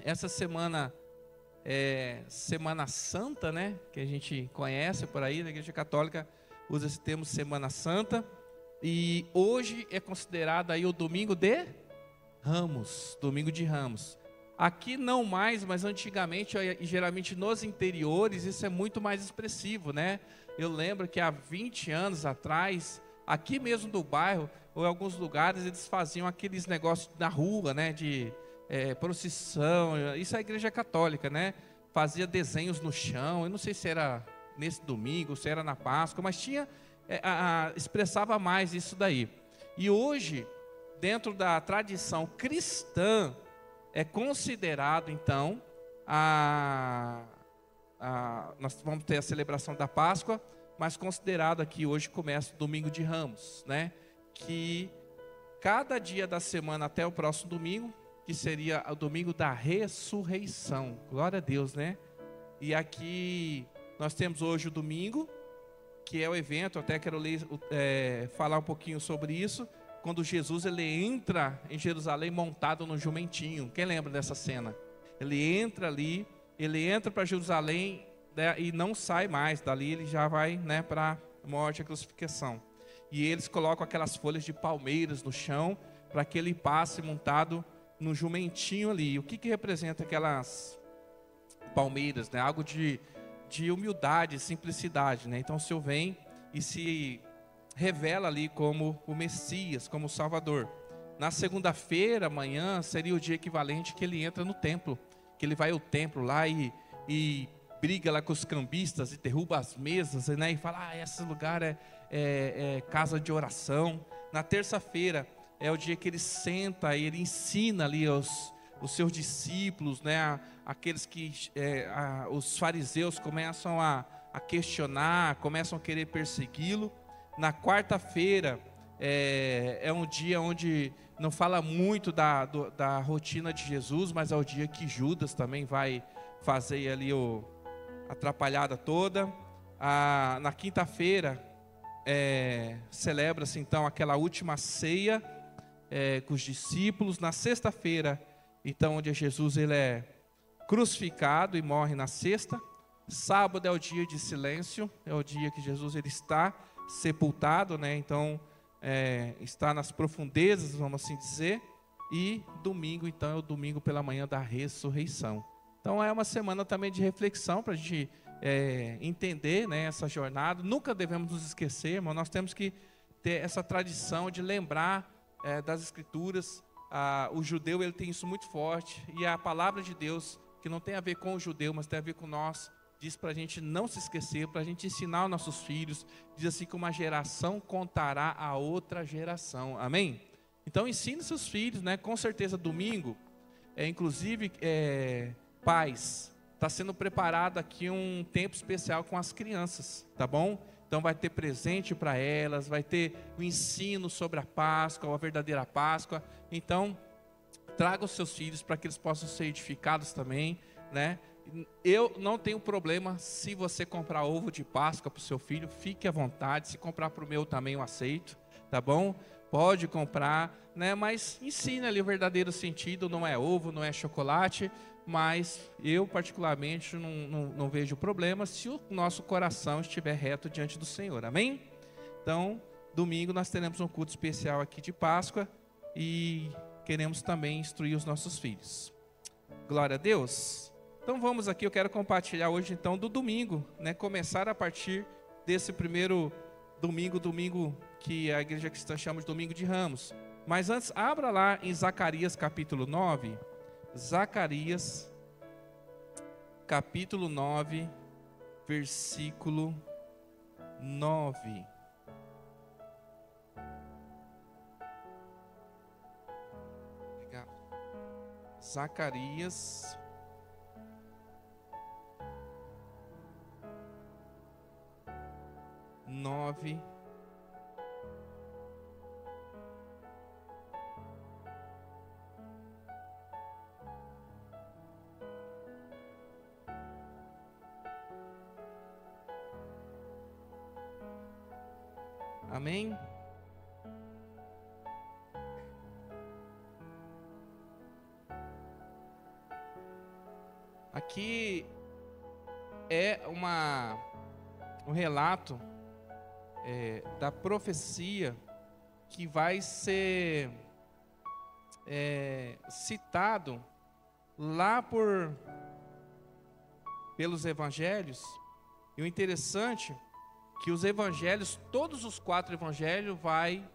Essa semana é Semana Santa, né? Que a gente conhece por aí, da Igreja Católica usa esse termo Semana Santa. E hoje é considerado aí o domingo de Ramos, domingo de Ramos. Aqui não mais, mas antigamente, e geralmente nos interiores, isso é muito mais expressivo, né? Eu lembro que há 20 anos atrás, aqui mesmo do bairro, ou em alguns lugares, eles faziam aqueles negócios na rua, né? De procissão, isso é a Igreja Católica, né? Fazia desenhos no chão, eu não sei se era nesse domingo, se era na Páscoa, mas tinha, expressava mais isso daí. E hoje, dentro da tradição cristã, é considerado, então, nós vamos ter a celebração da Páscoa, mas considerado aqui hoje começa o domingo de Ramos, né? Que cada dia da semana até o próximo domingo, que seria o domingo da ressurreição. Glória a Deus, né? E aqui nós temos hoje o domingo, que é o evento, até quero falar um pouquinho sobre isso, quando Jesus ele entra em Jerusalém montado no jumentinho. Quem lembra dessa cena? Ele entra ali, ele entra para Jerusalém, né, e não sai mais. Dali ele já vai, né, para a morte e a crucificação. E eles colocam aquelas folhas de palmeiras no chão para que ele passe montado no jumentinho ali. O que representa aquelas palmeiras, né? Algo de humildade, simplicidade, né? Então o Senhor vem e se revela ali como o Messias, como o Salvador. Na segunda-feira, amanhã, seria o dia equivalente que ele entra no templo, que ele vai ao templo lá e briga lá com os cambistas e derruba as mesas, né? E fala, esse lugar é casa de oração. Na terça-feira é o dia que ele senta e ele ensina ali os seus discípulos, né? Aqueles que os fariseus começam a questionar, começam a querer persegui-lo. Na quarta-feira é um dia onde não fala muito da rotina de Jesus, mas é o dia que Judas também vai fazer ali a atrapalhada toda. Na quinta-feira celebra-se então aquela última ceia com os discípulos. Na sexta-feira, então, onde Jesus ele é crucificado e morre na sexta. Sábado é o dia de silêncio, é o dia que Jesus ele está sepultado, né? Então está nas profundezas, vamos assim dizer. E domingo, então, é o domingo pela manhã da ressurreição. Então é uma semana também de reflexão para a gente entender, né, essa jornada. Nunca devemos nos esquecer, mas nós temos que ter essa tradição de lembrar das Escrituras. O judeu ele tem isso muito forte, e a palavra de Deus, que não tem a ver com o judeu, mas tem a ver com nós, diz para a gente não se esquecer, para a gente ensinar aos nossos filhos. Diz assim que uma geração contará a outra geração, amém? Então ensine seus filhos, né? Com certeza domingo, inclusive pais, está sendo preparado aqui um tempo especial com as crianças, tá bom? Então vai ter presente para elas, vai ter o ensino sobre a Páscoa, a verdadeira Páscoa. Então traga os seus filhos para que eles possam ser edificados também, né? Eu não tenho problema se você comprar ovo de Páscoa para o seu filho, fique à vontade. Se comprar para o meu também eu aceito, tá bom? Pode comprar, né? Mas ensina ali o verdadeiro sentido, não é ovo, não é chocolate, mas eu particularmente não vejo problema se o nosso coração estiver reto diante do Senhor, amém? Então, domingo nós teremos um culto especial aqui de Páscoa e queremos também instruir os nossos filhos. Glória a Deus. Então vamos aqui, eu quero compartilhar hoje então do domingo, né? Começar a partir desse primeiro domingo que a Igreja Cristã chama de Domingo de Ramos. Mas antes, abra lá em Zacarias capítulo 9, Zacarias capítulo 9, versículo 9. Legal. Zacarias 9. Amém? Aqui é um relato da profecia que vai ser citado lá pelos evangelhos. E o interessante é que os evangelhos, todos os 4 evangelhos, vai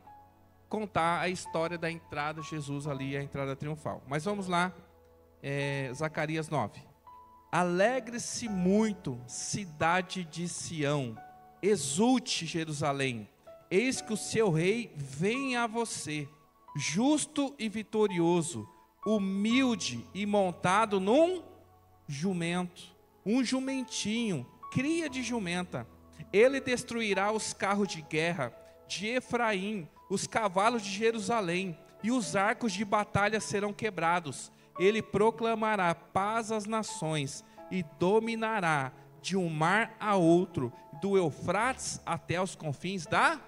contar a história da entrada de Jesus ali, a entrada triunfal. Mas vamos lá, Zacarias 9. Alegre-se muito, cidade de Sião, exulte Jerusalém, eis que o seu rei vem a você, justo e vitorioso, humilde e montado num jumento, um jumentinho, cria de jumenta. Ele destruirá os carros de guerra de Efraim, os cavalos de Jerusalém, e os arcos de batalha serão quebrados. Ele proclamará paz às nações e dominará de um mar a outro, do Eufrates até os confins da...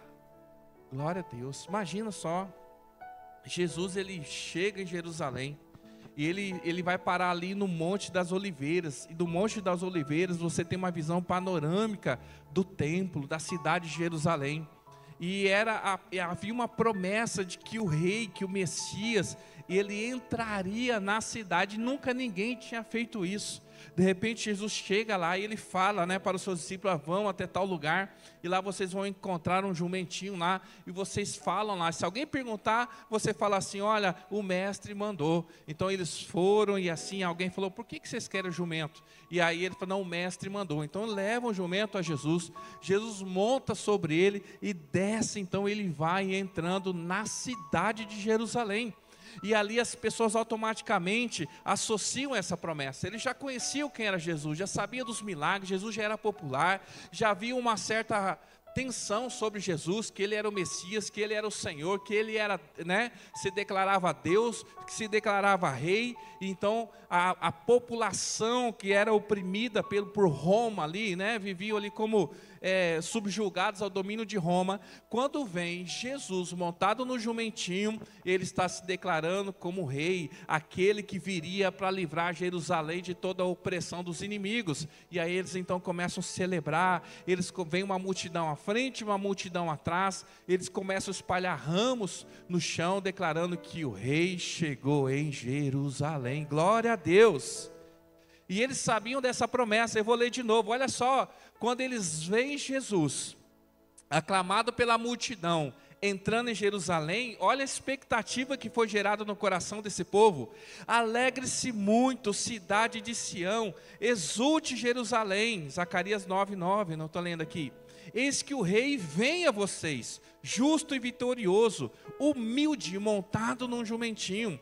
Glória a Deus. Imagina só, Jesus, ele chega em Jerusalém e ele vai parar ali no Monte das Oliveiras, e do Monte das Oliveiras você tem uma visão panorâmica do templo, da cidade de Jerusalém. E havia uma promessa de que o rei, que o Messias, ele entraria na cidade. Nunca ninguém tinha feito isso. De repente Jesus chega lá e ele fala, para os seus discípulos: vão até tal lugar, e lá vocês vão encontrar um jumentinho lá, e vocês falam lá. Se alguém perguntar, você fala assim: olha, o mestre mandou. Então eles foram, e assim alguém falou: por que vocês querem o jumento? E aí ele falou: não, o mestre mandou. Então levam o jumento a Jesus, Jesus monta sobre ele e desce. Então ele vai entrando na cidade de Jerusalém. E ali as pessoas automaticamente associam essa promessa. Eles já conheciam quem era Jesus, já sabiam dos milagres, Jesus já era popular, já havia uma certa tensão sobre Jesus, que ele era o Messias, que ele era o Senhor, que ele era, se declarava Deus, que se declarava rei. Então a população que era oprimida por Roma ali, viviam ali como subjugados ao domínio de Roma. Quando vem Jesus montado no jumentinho, ele está se declarando como rei, aquele que viria para livrar Jerusalém de toda a opressão dos inimigos. E aí eles então começam a celebrar. Vem uma multidão à frente, uma multidão atrás. Eles começam a espalhar ramos no chão, declarando que o rei chegou em Jerusalém. Glória a Deus. E eles sabiam dessa promessa. Eu vou ler de novo, olha só. Quando eles veem Jesus, aclamado pela multidão, entrando em Jerusalém, olha a expectativa que foi gerada no coração desse povo. Alegre-se muito, cidade de Sião, exulte Jerusalém. Zacarias 9:9, não estou lendo aqui. Eis que o rei vem a vocês, justo e vitorioso, humilde e montado num jumentinho.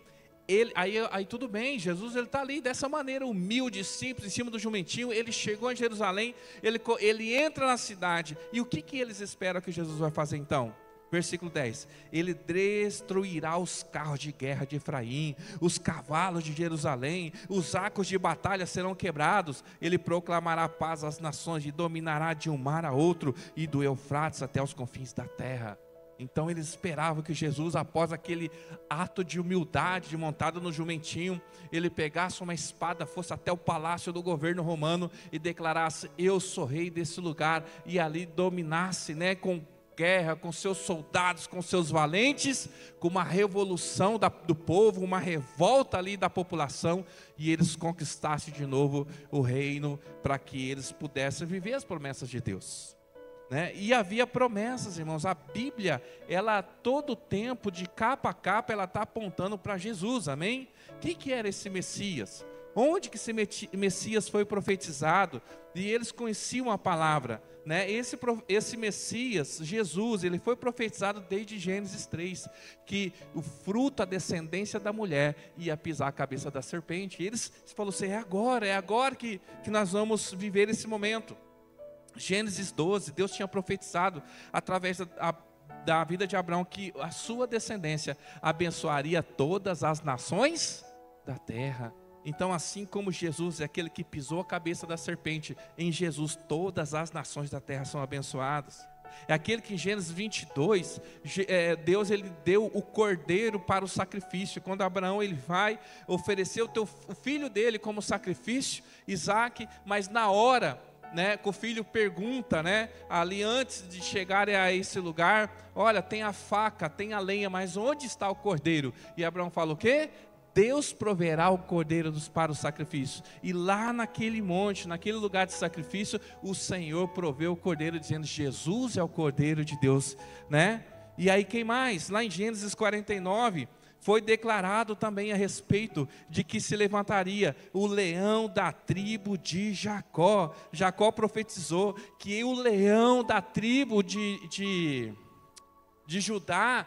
Aí tudo bem, Jesus está ali dessa maneira, humilde, simples, em cima do jumentinho. Ele chegou em Jerusalém, ele entra na cidade. E o que eles esperam que Jesus vai fazer então? Versículo 10, ele destruirá os carros de guerra de Efraim, os cavalos de Jerusalém, os arcos de batalha serão quebrados. Ele proclamará paz às nações e dominará de um mar a outro, e do Eufrates até os confins da terra. Então eles esperavam que Jesus, após aquele ato de humildade, de montado no jumentinho, ele pegasse uma espada, fosse até o palácio do governo romano e declarasse: eu sou rei desse lugar, e ali dominasse, com guerra, com seus soldados, com seus valentes, com uma revolução do povo, uma revolta ali da população, e eles conquistassem de novo o reino, para que eles pudessem viver as promessas de Deus. E havia promessas, irmãos. A Bíblia, ela todo tempo, de capa a capa, ela está apontando para Jesus, amém? Quem que era esse Messias? Onde que esse Messias foi profetizado? E eles conheciam a palavra, Esse Messias, Jesus, ele foi profetizado desde Gênesis 3, que o fruto, a descendência da mulher, ia pisar a cabeça da serpente. E eles falaram assim: é agora que nós vamos viver esse momento. Gênesis 12, Deus tinha profetizado através da vida de Abraão que a sua descendência abençoaria todas as nações da terra. Então, assim como Jesus é aquele que pisou a cabeça da serpente, em Jesus todas as nações da terra são abençoadas. É aquele que em Gênesis 22, Deus ele deu o cordeiro para o sacrifício. Quando Abraão ele vai oferecer o filho dele como sacrifício, Isaac, mas na hora, né, que o filho pergunta, né, ali antes de chegarem a esse lugar, olha, tem a faca, tem a lenha, mas onde está o cordeiro? E Abraão fala o quê? Deus proverá o cordeiro para o sacrifício. E lá naquele monte, naquele lugar de sacrifício, o Senhor proveu o cordeiro, dizendo: Jesus é o cordeiro de Deus, né? E aí quem mais? Lá em Gênesis 49, foi declarado também a respeito de que se levantaria o leão da tribo de Jacó. Jacó profetizou que o leão da tribo de Judá,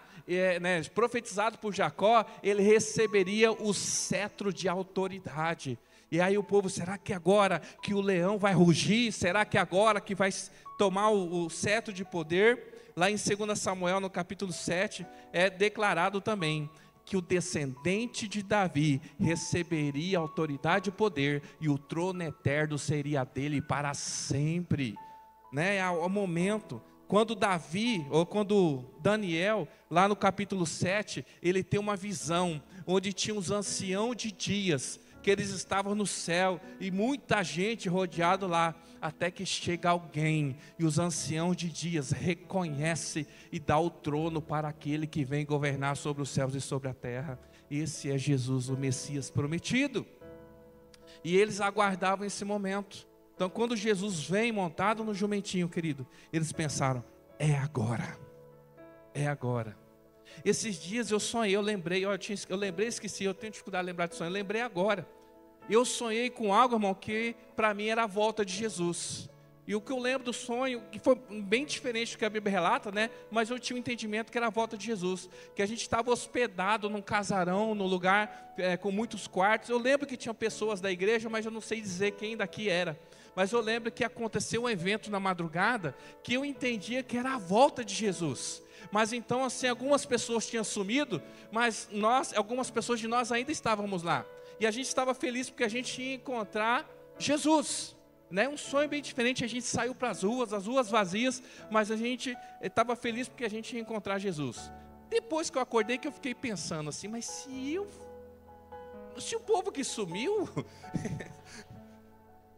profetizado por Jacó, ele receberia o cetro de autoridade. E aí o povo, será que agora que o leão vai rugir? Será que agora que vai tomar o cetro de poder? Lá em 2 Samuel, no capítulo 7, é declarado também que o descendente de Davi receberia autoridade e poder, e o trono eterno seria dele para sempre, né? Ao momento quando Davi, ou quando Daniel, lá no capítulo 7, ele tem uma visão, onde tinha os anciãos de dias, que eles estavam no céu, e muita gente rodeado lá, até que chega alguém, e os anciãos de dias reconhecem e dá o trono para aquele que vem governar sobre os céus e sobre a terra. Esse é Jesus, o Messias prometido. E eles aguardavam esse momento. Então, quando Jesus vem montado no jumentinho, querido, eles pensaram: é agora, é agora. Esses dias eu sonhei, eu lembrei, esqueci, eu tenho dificuldade de lembrar de sonho, eu lembrei agora. Eu sonhei com algo, irmão, que para mim era a volta de Jesus. E o que eu lembro do sonho, que foi bem diferente do que a Bíblia relata, né? Mas eu tinha um entendimento que era a volta de Jesus. Que a gente estava hospedado num casarão, num lugar com muitos quartos. Eu lembro que tinha pessoas da igreja, mas eu não sei dizer quem daqui era. Mas eu lembro que aconteceu um evento na madrugada, que eu entendia que era a volta de Jesus. Mas então, assim, algumas pessoas tinham sumido, mas algumas pessoas de nós ainda estávamos lá. E a gente estava feliz porque a gente ia encontrar Jesus, né? Um sonho bem diferente. A gente saiu para as ruas vazias, mas a gente estava feliz porque a gente ia encontrar Jesus. Depois que eu acordei, que eu fiquei pensando assim, mas se o povo que sumiu...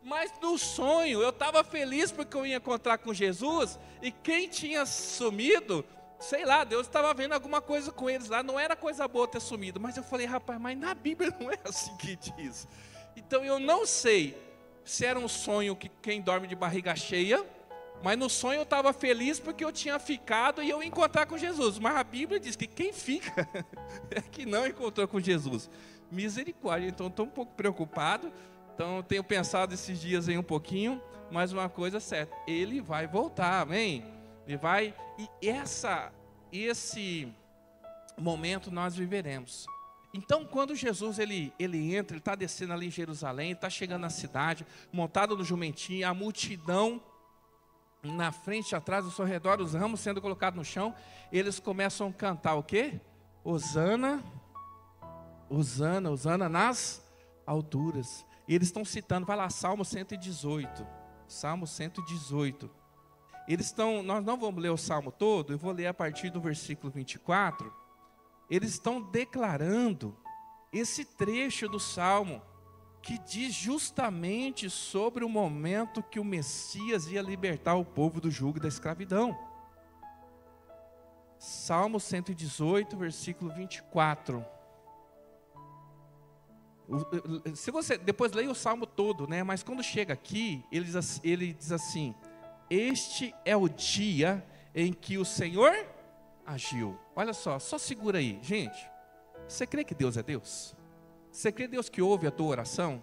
Mas no sonho eu estava feliz porque eu ia encontrar com Jesus, e quem tinha sumido, sei lá, Deus estava vendo alguma coisa com eles lá, não era coisa boa ter sumido. Mas eu falei: rapaz, mas na Bíblia não é assim que diz. Então eu não sei se era um sonho que quem dorme de barriga cheia, mas no sonho eu estava feliz porque eu tinha ficado e eu ia encontrar com Jesus. Mas a Bíblia diz que quem fica é que não encontrou com Jesus. Misericórdia. Então estou um pouco preocupado. Então, eu tenho pensado esses dias aí um pouquinho, mas uma coisa é certa: ele vai voltar, amém? Ele vai, e esse momento nós viveremos. Então, quando Jesus ele entra, ele está descendo ali em Jerusalém, está chegando na cidade, montado no jumentinho, a multidão na frente e atrás, ao seu redor, os ramos sendo colocados no chão, eles começam a cantar o quê? Hosana, Hosana, Hosana nas alturas. E eles estão citando, vai lá, Salmo 118. Salmo 118. Nós não vamos ler o Salmo todo, eu vou ler a partir do versículo 24. Eles estão declarando esse trecho do Salmo, que diz justamente sobre o momento que o Messias ia libertar o povo do jugo da escravidão. Salmo 118, versículo 24. Se você depois leia o salmo todo, né? Mas quando chega aqui, ele diz assim: este é o dia em que o Senhor agiu. Olha só segura aí, gente. Você crê que Deus é Deus? Você crê que Deus que ouve a tua oração?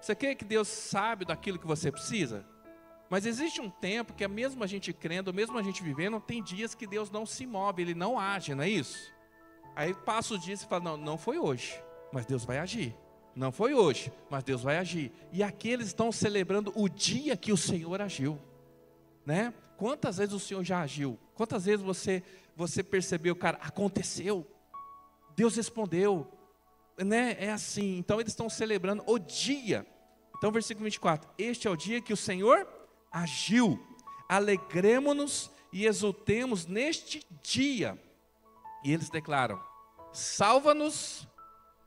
Você crê que Deus sabe daquilo que você precisa? Mas existe um tempo que mesmo a gente crendo, mesmo a gente vivendo, tem dias que Deus não se move, Ele não age, não é isso? Aí passa o dia e você fala: não foi hoje, mas Deus vai agir. Não foi hoje, mas Deus vai agir. E aqui eles estão celebrando o dia que o Senhor agiu, né? Quantas vezes o Senhor já agiu? Quantas vezes você percebeu, cara, aconteceu, Deus respondeu, né? É assim. Então eles estão celebrando o dia. Então versículo 24: este é o dia que o Senhor agiu, alegremo-nos e exultemos neste dia. E eles declaram: salva-nos,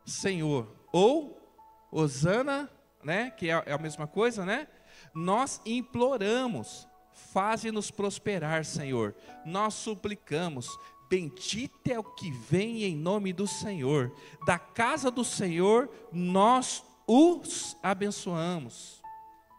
Senhor, ou hosana, né, que é a mesma coisa, né? Nós imploramos, faze-nos prosperar, Senhor. Nós suplicamos, bendito é o que vem em nome do Senhor. Da casa do Senhor nós os abençoamos.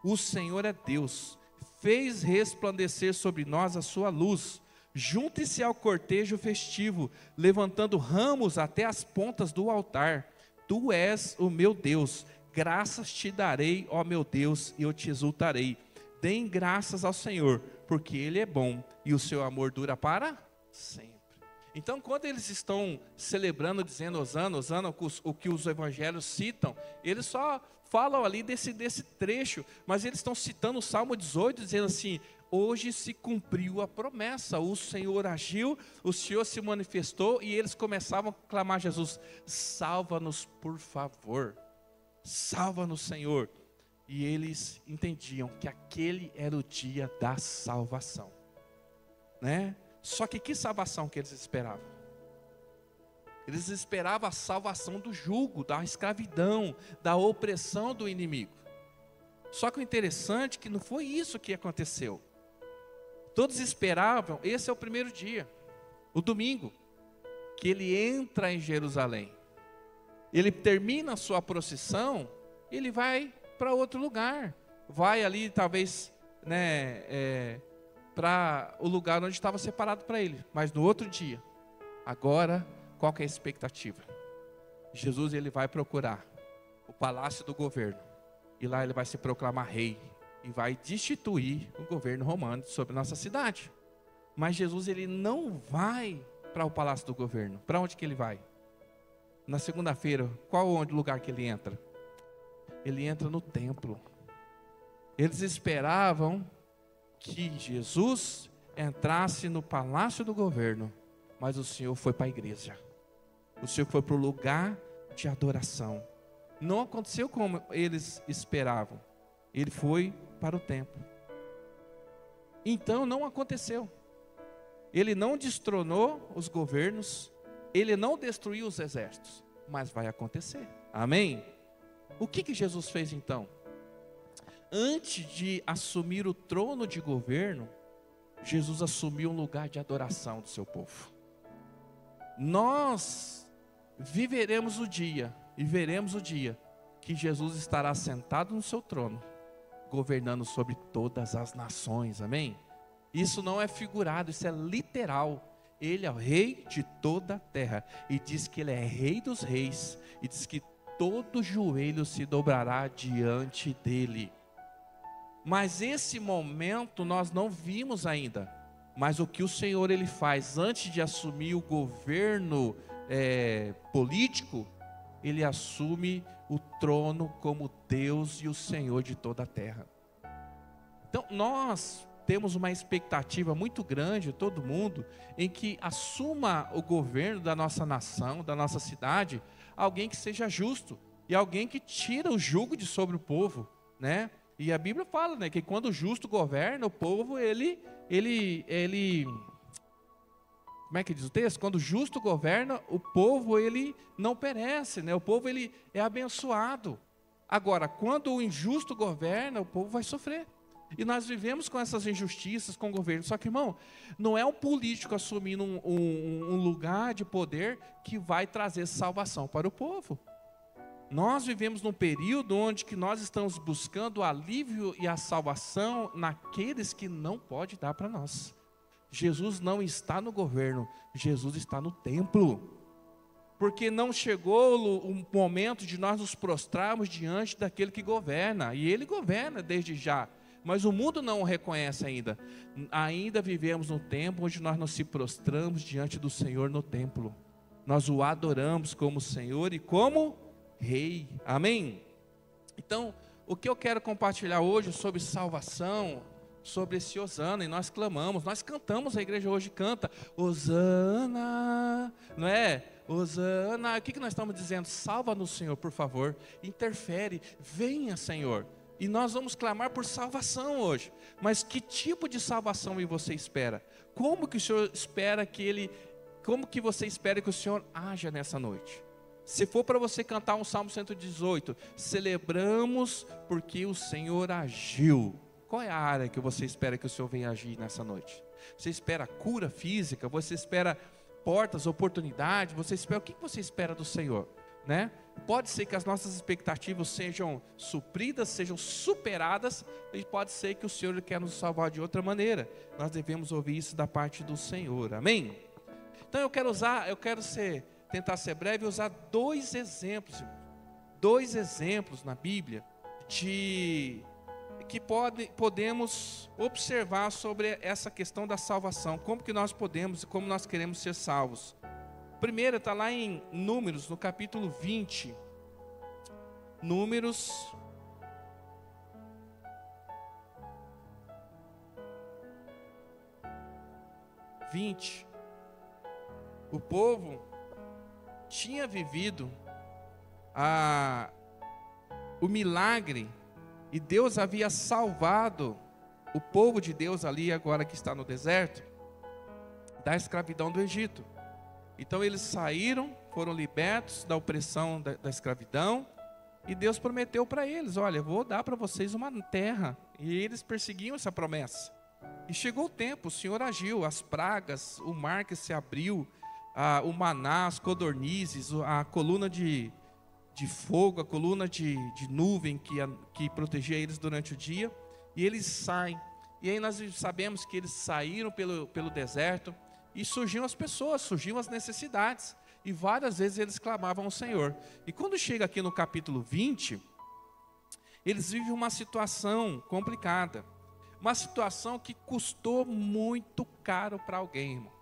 O Senhor é Deus, fez resplandecer sobre nós a sua luz. Junte-se ao cortejo festivo, levantando ramos até as pontas do altar. Tu és o meu Deus, graças te darei, ó meu Deus, e eu te exultarei. Deem graças ao Senhor, porque Ele é bom, e o seu amor dura para sempre. Então, quando eles estão celebrando, dizendo hosana, hosana, o que os evangelhos citam, eles só falam ali desse trecho, mas eles estão citando o Salmo 18, dizendo assim: hoje se cumpriu a promessa, o Senhor agiu, o Senhor se manifestou, e eles começavam a clamar a Jesus: salva-nos por favor, salva-nos, Senhor. E eles entendiam que aquele era o dia da salvação, né? Só que salvação que eles esperavam? Eles esperavam a salvação do jugo, da escravidão, da opressão do inimigo. Só que o interessante é que não foi isso que aconteceu. Todos esperavam, esse é o primeiro dia, o domingo, que ele entra em Jerusalém. Ele termina a sua procissão, ele vai para outro lugar. Vai ali, talvez, né, para o lugar onde estava separado para ele. Mas no outro dia, agora, qual que é a expectativa? Jesus, ele vai procurar o palácio do governo. E lá ele vai se proclamar rei. E vai destituir o governo romano sobre nossa cidade. Mas Jesus, ele não vai para o palácio do governo. Para onde que ele vai? Na segunda-feira, qual o lugar que ele entra? Ele entra no templo. Eles esperavam que Jesus entrasse no palácio do governo, mas o Senhor foi para a igreja. O Senhor foi para o lugar de adoração. Não aconteceu como eles esperavam. Ele foi para o templo. Então não aconteceu. Ele não destronou os governos, ele não destruiu os exércitos, mas vai acontecer. Amém? O que Jesus fez então? Antes de assumir o trono de governo, Jesus assumiu um lugar de adoração do seu povo. Nós viveremos o dia, e veremos o dia, que Jesus estará sentado no seu trono, governando sobre todas as nações, amém? Isso não é figurado, isso é literal. Ele é o rei de toda a terra, e diz que ele é rei dos reis, e diz que todo joelho se dobrará diante dele. Mas esse momento nós não vimos ainda. Mas o que o Senhor ele faz antes de assumir o governo político, ele assume o trono como Deus e o Senhor de toda a terra. Então nós temos uma expectativa muito grande, todo mundo, em que assuma o governo da nossa nação, da nossa cidade, alguém que seja justo e alguém que tira o jugo de sobre o povo, né? E a Bíblia fala, né, que quando o justo governa, o povo, ele como é que diz o texto? Quando o justo governa, o povo, ele não perece, né? O povo, ele é abençoado. Agora, quando o injusto governa, o povo vai sofrer. E nós vivemos com essas injustiças com o governo. Só que, irmão, não é um político assumindo um lugar de poder que vai trazer salvação para o povo. Nós vivemos num período onde que nós estamos buscando o alívio e a salvação naqueles que não pode dar para nós. Jesus não está no governo, Jesus está no templo. Porque não chegou o momento de nós nos prostrarmos diante daquele que governa. E ele governa desde já. Mas o mundo não o reconhece ainda. Ainda vivemos num tempo onde nós nos prostramos diante do Senhor no templo. Nós o adoramos como Senhor e como Rei. Amém? Então, o que eu quero compartilhar hoje sobre salvação, sobre esse hosana, e nós clamamos, nós cantamos, a igreja hoje canta, hosana, não é? Hosana, o que nós estamos dizendo? Salva-nos, Senhor, por favor, interfere, venha, Senhor. E nós vamos clamar por salvação hoje. Mas que tipo de salvação você espera? Como que o Senhor espera como que você espera que o Senhor haja nessa noite? Se for para você cantar um Salmo 118, celebramos porque o Senhor agiu. Qual é a área que você espera que o Senhor venha agir nessa noite? Você espera cura física? Você espera portas, oportunidades? O que você espera do Senhor? Né? Pode ser que as nossas expectativas sejam supridas, sejam superadas, e pode ser que o Senhor quer nos salvar de outra maneira. Nós devemos ouvir isso da parte do Senhor, amém? Então eu quero tentar ser breve e usar dois exemplos na Bíblia que podemos observar sobre essa questão da salvação, como que nós podemos e como nós queremos ser salvos. Primeiro está lá em Números, no capítulo 20. Números 20. O povo tinha vivido o milagre e Deus havia salvado o povo de Deus ali, agora que está no deserto, da escravidão do Egito. Então eles saíram, foram libertos da opressão da escravidão, e Deus prometeu para eles: olha, eu vou dar para vocês uma terra. E eles perseguiam essa promessa. E chegou o tempo, o Senhor agiu, as pragas, o mar que se abriu, o maná, as codornizes, a coluna de fogo, a coluna de nuvem que protegia eles durante o dia, e eles saem. E aí nós sabemos que eles saíram pelo deserto, e surgiam as pessoas, surgiam as necessidades, e várias vezes eles clamavam ao Senhor. E quando chega aqui no capítulo 20, eles vivem uma situação complicada, uma situação que custou muito caro para alguém, irmão.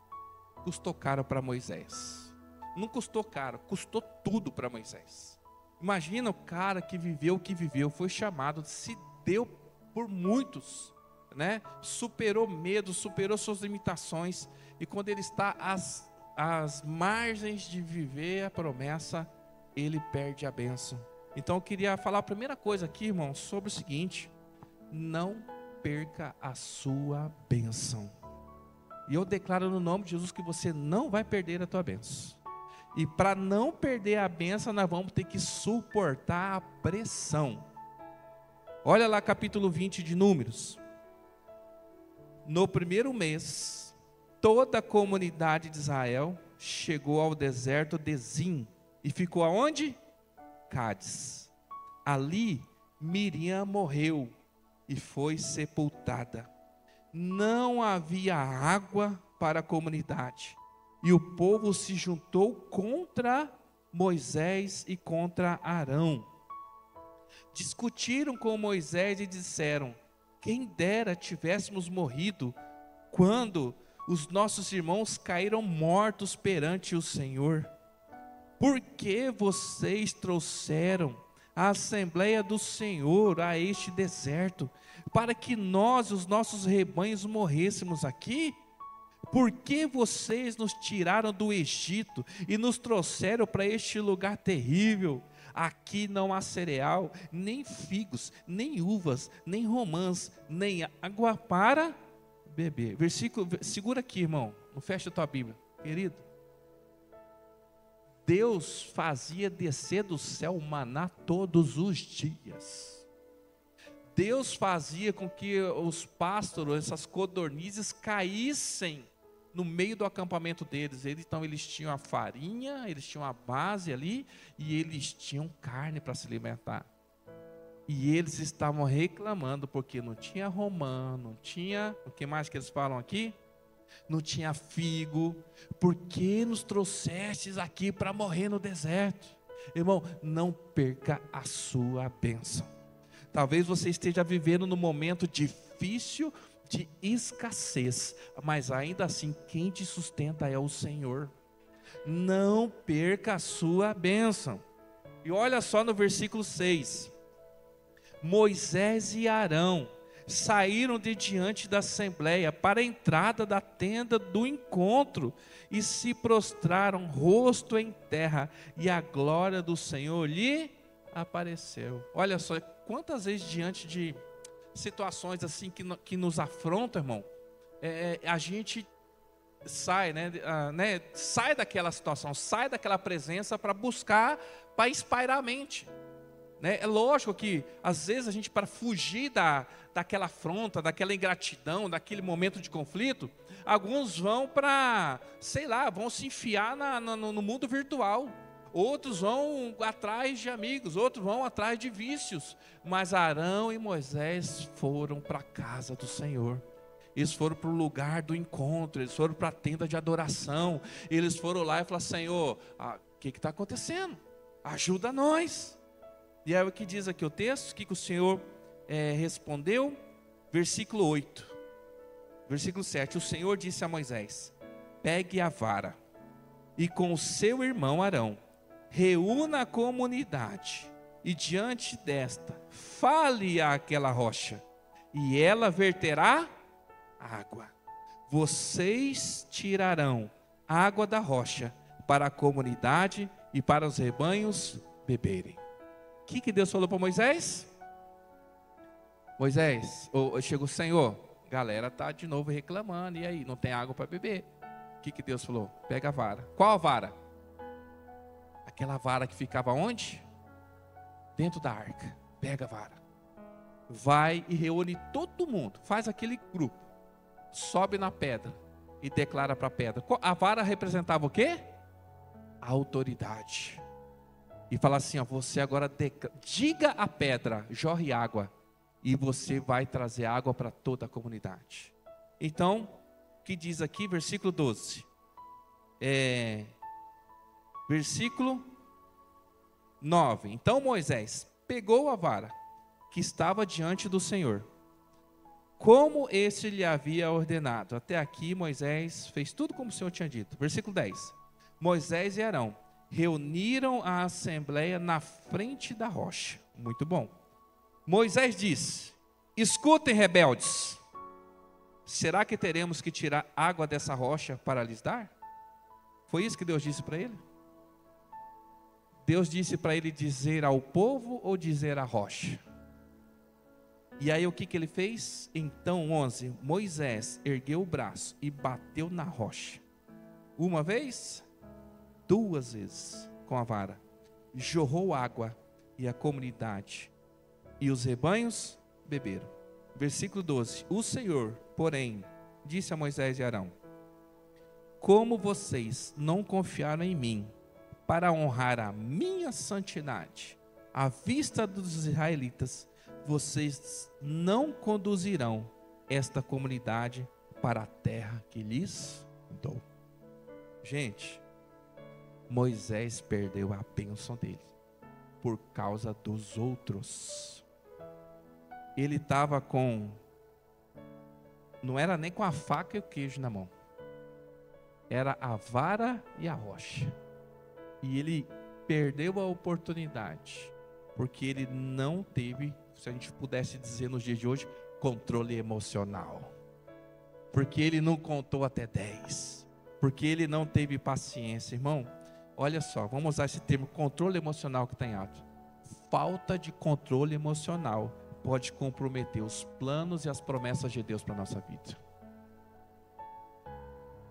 Custou caro para Moisés. Não custou caro, custou tudo para Moisés. Imagina o cara que viveu o que viveu, foi chamado, se deu por muitos, né? Superou medo, superou suas limitações, e quando ele está às margens de viver a promessa, ele perde a bênção. Então eu queria falar a primeira coisa aqui, irmão, sobre o seguinte: não perca a sua bênção. E eu declaro no nome de Jesus que você não vai perder a tua bênção. E para não perder a bênção, nós vamos ter que suportar a pressão. Olha lá capítulo 20 de Números. No primeiro mês, toda a comunidade de Israel chegou ao deserto de Zim e ficou aonde? Cádiz. Ali Miriam morreu e foi sepultada. Não havia água para a comunidade, e o povo se juntou contra Moisés e contra Arão. Discutiram com Moisés e disseram: quem dera tivéssemos morrido quando os nossos irmãos caíram mortos perante o Senhor. Por que vocês trouxeram a Assembleia do Senhor a este deserto, para que nós e os nossos rebanhos morrêssemos aqui? Por que vocês nos tiraram do Egito e nos trouxeram para este lugar terrível? Aqui não há cereal, nem figos, nem uvas, nem romãs, nem água para beber. Versículo, segura aqui, irmão, não fecha a tua Bíblia, querido. Deus fazia descer do céu o maná todos os dias. Deus fazia com que os pássaros, essas codornizes, caíssem no meio do acampamento deles. Então eles tinham a farinha, eles tinham a base ali, e eles tinham carne para se alimentar. E eles estavam reclamando porque não tinha romã, não tinha, o que mais que eles falam aqui? Não tinha figo. Por que nos trouxestes aqui para morrer no deserto? Irmão, não perca a sua bênção. Talvez você esteja vivendo num momento difícil de escassez, mas ainda assim quem te sustenta é o Senhor. Não perca a sua bênção. E olha só no versículo 6. Moisés e Arão saíram de diante da assembleia para a entrada da tenda do encontro e se prostraram rosto em terra, e a glória do Senhor lhe apareceu. Olha só quantas vezes diante de situações assim que nos afrontam, irmão, a gente sai, sai daquela situação, sai daquela presença para buscar, para espairar a mente. Né? É lógico que, às vezes, a gente, para fugir daquela afronta, daquela ingratidão, daquele momento de conflito, alguns vão para, sei lá, vão se enfiar no mundo virtual. Outros vão atrás de amigos, outros vão atrás de vícios. Mas Arão e Moisés foram para a casa do Senhor. Eles foram para o lugar do encontro, eles foram para a tenda de adoração. Eles foram lá e falaram: Senhor, o que está acontecendo? Ajuda nós. E aí o que diz aqui o texto, o que o Senhor respondeu? Versículo 8, versículo 7, o Senhor disse a Moisés: pegue a vara e com o seu irmão Arão, reúna a comunidade, e diante desta, fale àquela rocha, e ela verterá água. Vocês tirarão água da rocha para a comunidade e para os rebanhos beberem. O que Deus falou para Moisés? Moisés, chegou o Senhor, galera está de novo reclamando, e aí, não tem água para beber. O que Deus falou? Pega a vara. Qual a vara? Aquela vara que ficava onde? Dentro da arca. Pega a vara. Vai e reúne todo mundo, faz aquele grupo, sobe na pedra e declara para a pedra. A vara representava o quê? A autoridade. E fala assim: você agora diga à pedra, jorre água, e você vai trazer água para toda a comunidade. Então, o que diz aqui, versículo 12, versículo 9, então Moisés pegou a vara que estava diante do Senhor, como esse lhe havia ordenado. Até aqui Moisés fez tudo como o Senhor tinha dito. Versículo 10, Moisés e Arão reuniram a assembleia na frente da rocha. Muito bom. Moisés disse: escutem, rebeldes, será que teremos que tirar água dessa rocha para lhes dar? Foi isso que Deus disse para ele? Deus disse para ele dizer ao povo ou dizer à rocha? E aí o que ele fez? Então 11, Moisés ergueu o braço e bateu na rocha. Uma vez, duas vezes com a vara. Jorrou água e a comunidade e os rebanhos beberam. Versículo 12, o Senhor, porém, disse a Moisés e Arão: como vocês não confiaram em mim para honrar a minha santidade à vista dos israelitas, vocês não conduzirão esta comunidade para a terra que lhes dou. Gente, Moisés perdeu a bênção dele por causa dos outros. Ele estava com, não era nem com a faca e o queijo na mão, era a vara e a rocha. E ele perdeu a oportunidade, porque ele não teve, se a gente pudesse dizer nos dias de hoje, controle emocional. Porque ele não contou até 10. Porque ele não teve paciência. Irmão, olha só, vamos usar esse termo, controle emocional, que está em ato. Falta de controle emocional pode comprometer os planos e as promessas de Deus para a nossa vida.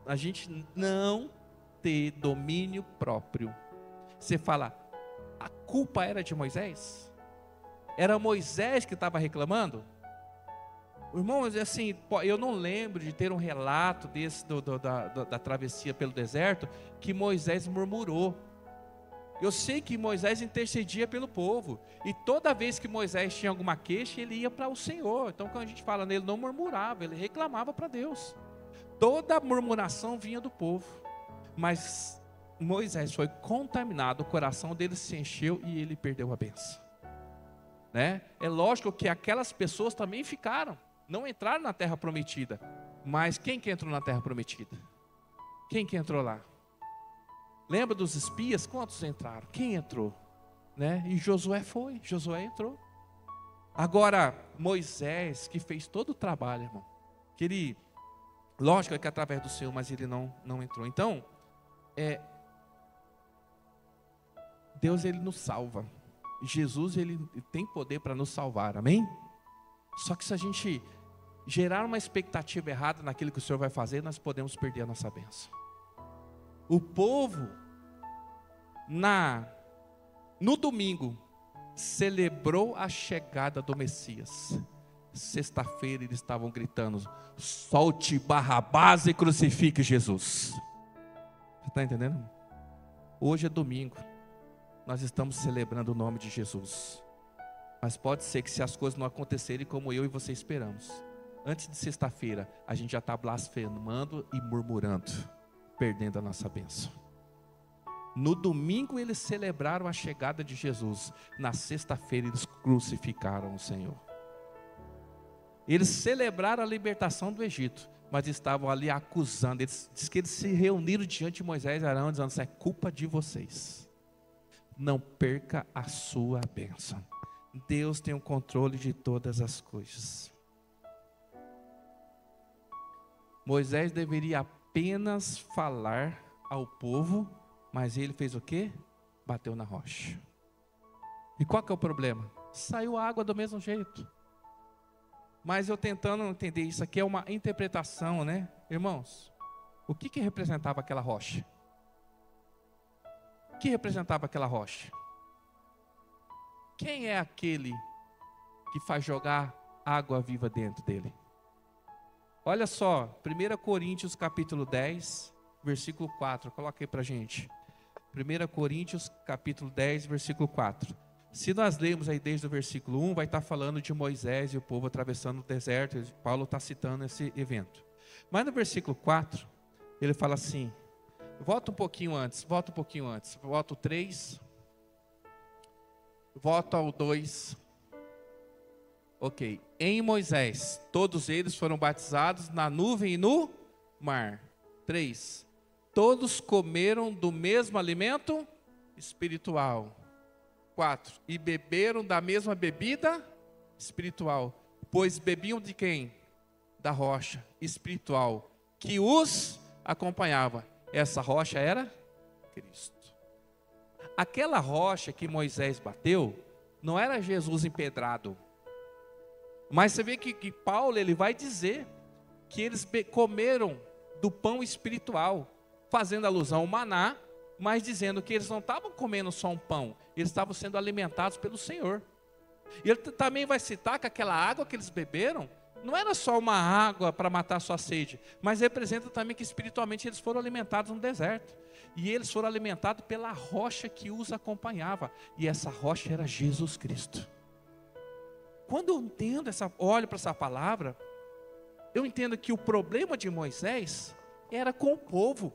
A gente não ter domínio próprio. Você fala, a culpa era de Moisés? Era Moisés que estava reclamando? Irmãos, assim, eu não lembro de ter um relato desse da travessia pelo deserto que Moisés murmurou. Eu sei que Moisés intercedia pelo povo, e toda vez que Moisés tinha alguma queixa, ele ia para o Senhor. Então quando a gente fala nele, não murmurava, ele reclamava para Deus. Toda murmuração vinha do povo, mas Moisés foi contaminado, o coração dele se encheu e ele perdeu a bênção, né? É lógico que aquelas pessoas também ficaram, não entraram na terra prometida. Mas quem que entrou na terra prometida? Quem que entrou lá? Lembra dos espias? Quantos entraram? Quem entrou? Né? E Josué foi, Josué entrou. Agora, Moisés, que fez todo o trabalho, irmão, que ele, lógico que através do Senhor, mas ele não entrou. Então, Deus, ele nos salva. Jesus, ele tem poder para nos salvar, amém? Só que se a gente gerar uma expectativa errada naquilo que o Senhor vai fazer, nós podemos perder a nossa bênção. O povo, no domingo, celebrou a chegada do Messias. Sexta-feira eles estavam gritando: solte Barrabás e crucifique Jesus. Você está entendendo? Hoje é domingo, nós estamos celebrando o nome de Jesus. Mas pode ser que, se as coisas não acontecerem como eu e você esperamos, antes de sexta-feira a gente já está blasfemando e murmurando, perdendo a nossa bênção. No domingo eles celebraram a chegada de Jesus. Na sexta-feira eles crucificaram o Senhor. Eles celebraram a libertação do Egito, mas estavam ali acusando. Diz que eles se reuniram diante de Moisés e Arão, dizendo: isso é culpa de vocês. Não perca a sua bênção. Deus tem o controle de todas as coisas. Moisés deveria apenas falar ao povo, mas ele fez o quê? Bateu na rocha. E qual que é o problema? Saiu a água do mesmo jeito. Mas eu tentando entender, isso aqui é uma interpretação, né? Irmãos, o que representava aquela rocha? O que representava aquela rocha? Quem é aquele que faz jogar água viva dentro dele? Olha só, 1 Coríntios capítulo 10, versículo 4. Coloca aí pra gente. 1 Coríntios capítulo 10, versículo 4. Se nós lermos aí desde o versículo 1, vai estar falando de Moisés e o povo atravessando o deserto. Paulo está citando esse evento. Mas no versículo 4, ele fala assim, volta um pouquinho antes, volta o 3, volta ao 2. Ok, em Moisés, todos eles foram batizados na nuvem e no mar. 3, todos comeram do mesmo alimento espiritual. 4, e beberam da mesma bebida espiritual, pois bebiam de quem? Da rocha espiritual que os acompanhava. Essa rocha era Cristo. Aquela rocha que Moisés bateu não era Jesus empedrado, mas você vê que Paulo ele vai dizer que eles comeram do pão espiritual, fazendo alusão ao maná, mas dizendo que eles não estavam comendo só um pão, eles estavam sendo alimentados pelo Senhor. E ele também vai citar que aquela água que eles beberam não era só uma água para matar a sua sede, mas representa também que espiritualmente eles foram alimentados no deserto. E eles foram alimentados pela rocha que os acompanhava, e essa rocha era Jesus Cristo. Quando eu entendo olho para essa palavra, eu entendo que o problema de Moisés era com o povo.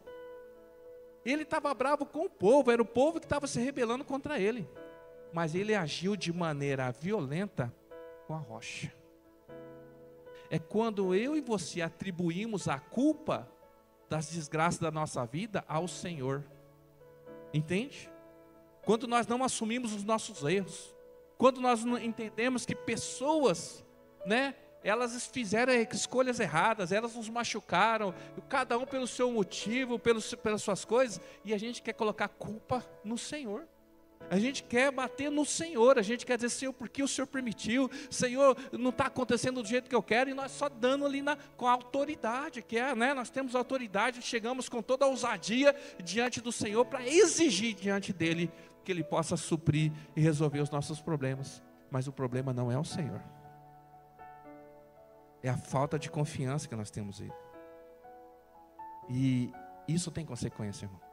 Ele estava bravo com o povo, era o povo que estava se rebelando contra ele. Mas ele agiu de maneira violenta com a rocha. É quando eu e você atribuímos a culpa das desgraças da nossa vida ao Senhor. Entende? Quando nós não assumimos os nossos erros. Quando nós não entendemos que pessoas, né, elas fizeram escolhas erradas, elas nos machucaram, cada um pelo seu motivo, pelas suas coisas, e a gente quer colocar culpa no Senhor. A gente quer bater no Senhor, a gente quer dizer: Senhor, por que o Senhor permitiu? Senhor, não está acontecendo do jeito que eu quero, e nós só dando ali com a autoridade, que é, né, nós temos autoridade, chegamos com toda a ousadia diante do Senhor, para exigir diante dEle, que Ele possa suprir e resolver os nossos problemas. Mas o problema não é o Senhor. É a falta de confiança que nós temos nele. E isso tem consequência, irmão.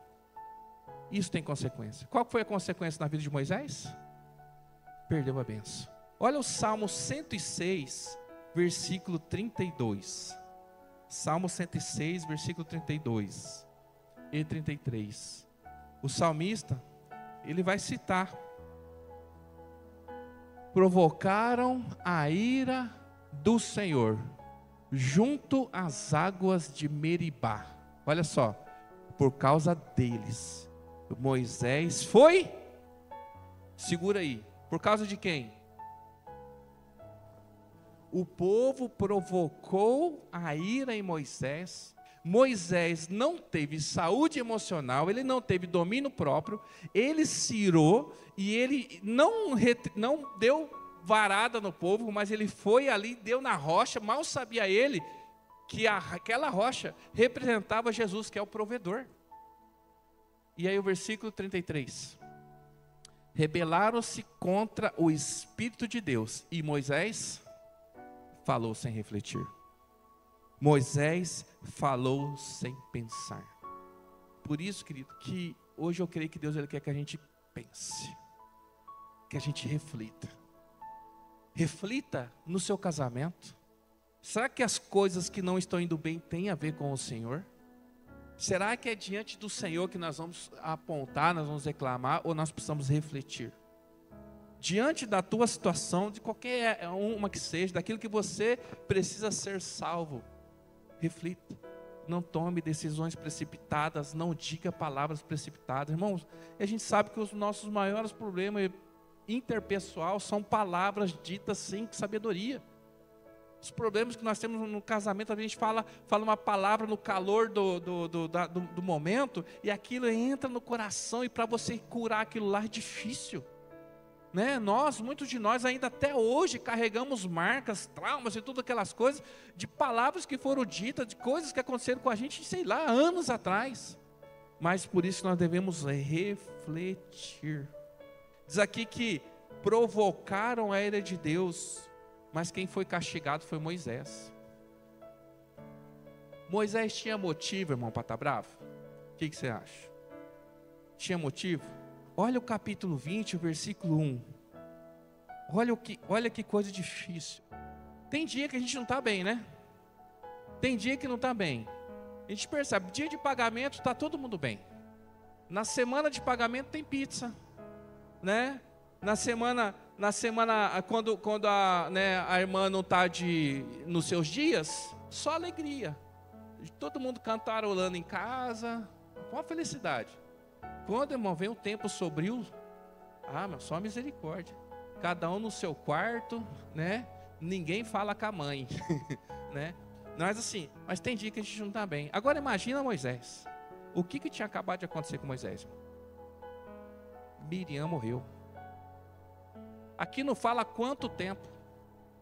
Isso tem consequência. Qual foi a consequência na vida de Moisés? Perdeu a bênção. Olha o Salmo 106, versículo 32. Salmo 106, versículo 32 e 33. O salmista, ele vai citar: provocaram a ira do Senhor junto às águas de Meribá. Olha só, por causa deles Moisés foi, segura aí, por causa de quem? O povo provocou a ira em Moisés, Moisés não teve saúde emocional, ele não teve domínio próprio, ele se irou e ele não deu varada no povo, mas ele foi ali, deu na rocha. Mal sabia ele que aquela rocha representava Jesus, que é o provedor. E aí o versículo 33. Rebelaram-se contra o Espírito de Deus, e Moisés falou sem refletir. Moisés falou sem pensar. Por isso, querido, que hoje eu creio que Deus ele quer que a gente pense, que a gente reflita. Reflita no seu casamento. Será que as coisas que não estão indo bem têm a ver com o Senhor? Será que é diante do Senhor que nós vamos apontar, nós vamos reclamar, ou nós precisamos refletir? Diante da tua situação, de qualquer uma que seja, daquilo que você precisa ser salvo, reflita. Não tome decisões precipitadas, não diga palavras precipitadas. Irmãos, a gente sabe que os nossos maiores problemas interpessoal são palavras ditas sem sabedoria. Os problemas que nós temos no casamento, a gente fala uma palavra no calor do momento, e aquilo entra no coração, e para você curar aquilo lá é difícil. Né? Muitos de nós ainda até hoje carregamos marcas, traumas e tudo aquelas coisas, de palavras que foram ditas, de coisas que aconteceram com a gente, sei lá, anos atrás. Mas por isso nós devemos refletir. Diz aqui que provocaram a ira de Deus, mas quem foi castigado foi Moisés. Moisés tinha motivo, irmão, para estar bravo? O que você acha? Tinha motivo? Olha o capítulo 20, o versículo 1. Olha que coisa difícil. Tem dia que a gente não está bem, né? Tem dia que não está bem. A gente percebe, dia de pagamento está todo mundo bem. Na semana de pagamento tem pizza, né? Na semana quando a irmã não está nos seus dias, só alegria. Todo mundo cantarolando em casa, com a felicidade. Quando, irmão, vem um tempo sombrio, só misericórdia. Cada um no seu quarto, né? Ninguém fala com a mãe, né? Mas tem dia que a gente não está bem. Agora imagina Moisés. O que tinha acabado de acontecer com Moisés, irmão? Miriam morreu. Aqui não fala quanto tempo,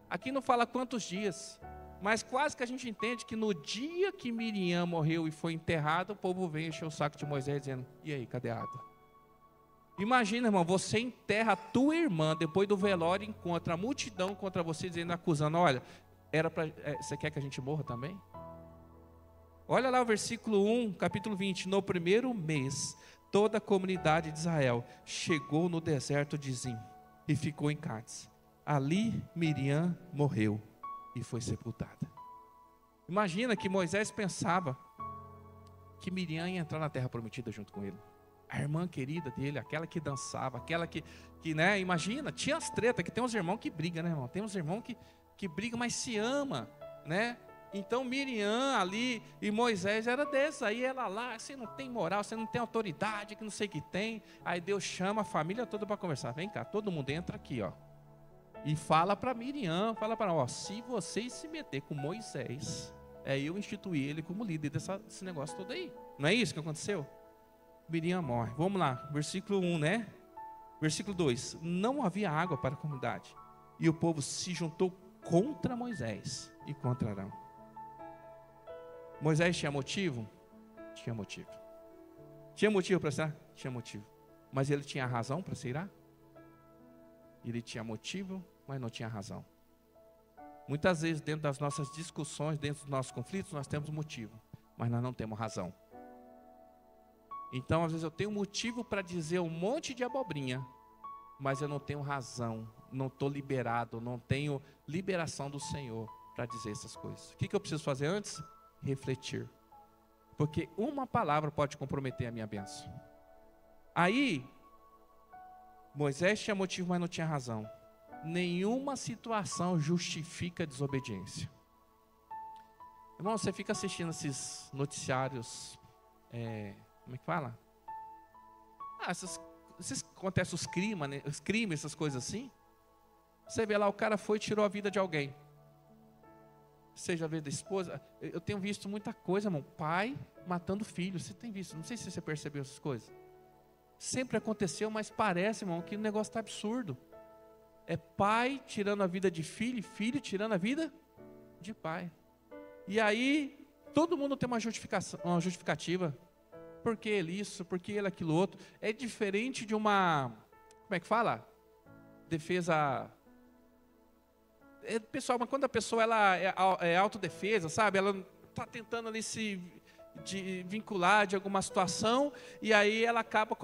aqui não fala quantos dias, mas quase que a gente entende que no dia que Miriam morreu e foi enterrada, o povo veio encher o saco de Moisés dizendo: e aí, cadê a água? Imagina, irmão, você enterra a tua irmã, depois do velório encontra a multidão contra você, dizendo, acusando: olha, você quer que a gente morra também? Olha lá o versículo 1, capítulo 20. No primeiro mês, toda a comunidade de Israel chegou no deserto de Zim e ficou em Cádiz. Ali Miriam morreu e foi sepultada. Imagina que Moisés pensava que Miriam ia entrar na terra prometida junto com ele. A irmã querida dele, aquela que dançava, aquela que né, imagina, tinha as tretas, que tem uns irmãos que brigam, né, irmão? Tem uns irmãos que brigam, mas se ama, né? Então Miriam ali e Moisés era desses, aí ela lá, você não tem moral, você não tem autoridade, que não sei o que tem. Aí Deus chama a família toda para conversar. Vem cá, todo mundo entra aqui, ó. E fala para Miriam, fala para ela, se vocês se meter com Moisés, eu instituí ele como líder desse negócio todo aí. Não é isso que aconteceu? Miriam morre. Vamos lá, versículo 1, né? Versículo 2. Não havia água para a comunidade, e o povo se juntou contra Moisés e contra Arão. Moisés tinha motivo? Tinha motivo. Tinha motivo para se irar? Tinha motivo. Mas ele tinha razão para se irar? Ele tinha motivo, mas não tinha razão. Muitas vezes dentro das nossas discussões, dentro dos nossos conflitos, nós temos motivo, mas nós não temos razão. Então, às vezes eu tenho motivo para dizer um monte de abobrinha, mas eu não tenho razão, não estou liberado, não tenho liberação do Senhor para dizer essas coisas. O que eu preciso fazer antes? Refletir. Porque uma palavra pode comprometer a minha bênção. Aí, Moisés tinha motivo, mas não tinha razão. Nenhuma situação justifica a desobediência. Irmão, você fica assistindo esses noticiários, como é que fala? Acontecem os crimes, essas coisas assim. Você vê lá, o cara foi e tirou a vida de alguém. Você já vê da esposa? Eu tenho visto muita coisa, irmão. Pai matando filho. Você tem visto? Não sei se você percebeu essas coisas. Sempre aconteceu, mas parece, irmão, que o negócio está absurdo. É pai tirando a vida de filho, e filho tirando a vida de pai. E aí, todo mundo tem uma justificativa. Por que ele isso? Por que ele aquilo outro? É diferente de uma, como é que fala? Defesa... pessoal, mas quando a pessoa ela é autodefesa, sabe? Ela está tentando ali se vincular de alguma situação, e aí ela acaba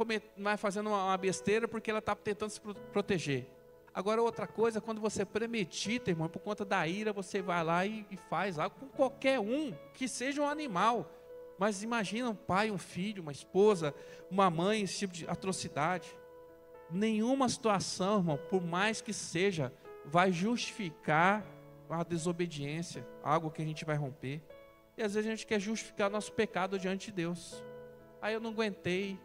fazendo uma besteira porque ela está tentando se proteger. Agora, outra coisa, quando você premedita, irmão, por conta da ira, você vai lá e faz algo com qualquer um, que seja um animal. Mas imagina um pai, um filho, uma esposa, uma mãe, esse tipo de atrocidade. Nenhuma situação, irmão, por mais que seja, vai justificar a desobediência, algo que a gente vai romper. E às vezes a gente quer justificar nosso pecado diante de Deus. Eu não aguentei,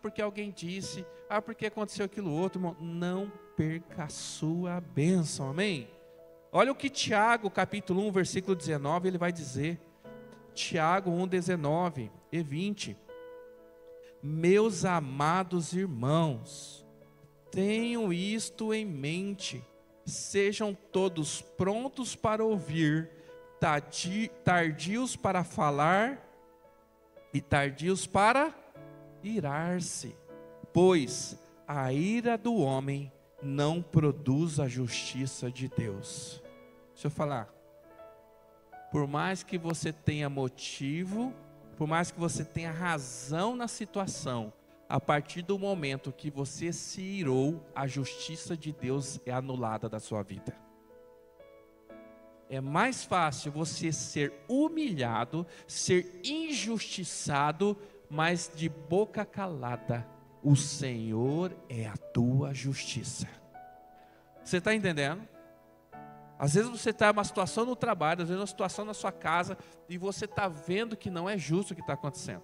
porque alguém disse, porque aconteceu aquilo outro, irmão. Não perca a sua bênção, amém? Olha o que Tiago, capítulo 1, versículo 19, ele vai dizer. Tiago 1, 19 e 20. Meus amados irmãos, tenham isto em mente. Sejam todos prontos para ouvir, tardios para falar e tardios para irar-se, pois a ira do homem não produz a justiça de Deus. Deixa eu falar. Por mais que você tenha motivo, por mais que você tenha razão na situação, a partir do momento que você se irou, a justiça de Deus é anulada da sua vida. É mais fácil você ser humilhado, ser injustiçado, mas de boca calada. O Senhor é a tua justiça. Você está entendendo? Às vezes você está em uma situação no trabalho, às vezes uma situação na sua casa, e você está vendo que não é justo o que está acontecendo.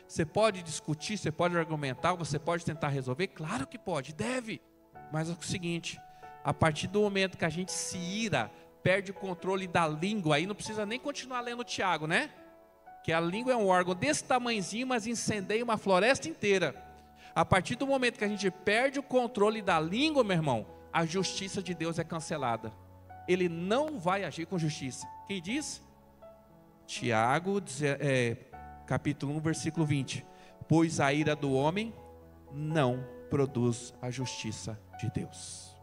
Você pode discutir, você pode argumentar, você pode tentar resolver? Claro que pode, deve. Mas é o seguinte, a partir do momento que a gente se ira, perde o controle da língua, aí não precisa nem continuar lendo Tiago, né? Que a língua é um órgão desse tamanhozinho, mas incendeia uma floresta inteira. A partir do momento que a gente perde o controle da língua, meu irmão, a justiça de Deus é cancelada. Ele não vai agir com justiça. Quem diz? Tiago, capítulo 1, versículo 20. Pois a ira do homem não produz a justiça de Deus.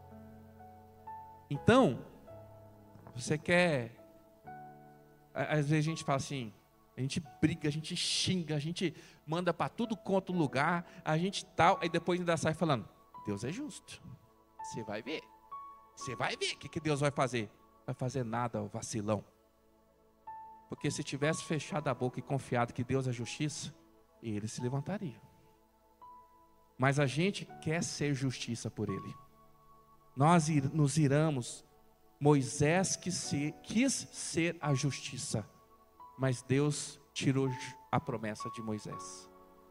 Então, você quer... Às vezes a gente fala assim, a gente briga, a gente xinga, a gente manda para tudo quanto lugar, a gente tal, aí depois ainda sai falando, Deus é justo. Você vai ver. Você vai ver o que Deus vai fazer. Vai fazer nada, vacilão. Porque se tivesse fechado a boca e confiado que Deus é justiça, ele se levantaria. Mas a gente quer ser justiça por ele. Nós nos iramos. Moisés quis ser a justiça, mas Deus tirou a promessa de Moisés.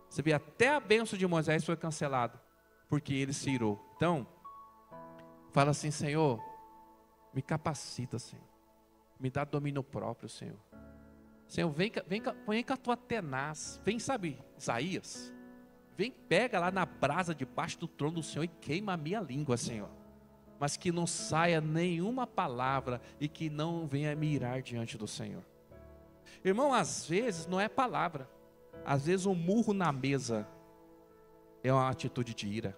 Você vê, até a bênção de Moisés foi cancelada, porque ele se irou. Então, fala assim, Senhor, me capacita, Senhor. Me dá domínio próprio, Senhor. Senhor, vem com a tua tenaz. Vem, sabe, Isaías? Vem, pega lá na brasa debaixo do trono do Senhor e queima a minha língua, Senhor. Mas que não saia nenhuma palavra e que não venha me irar diante do Senhor. Irmão, às vezes não é palavra. Às vezes um murro na mesa é uma atitude de ira.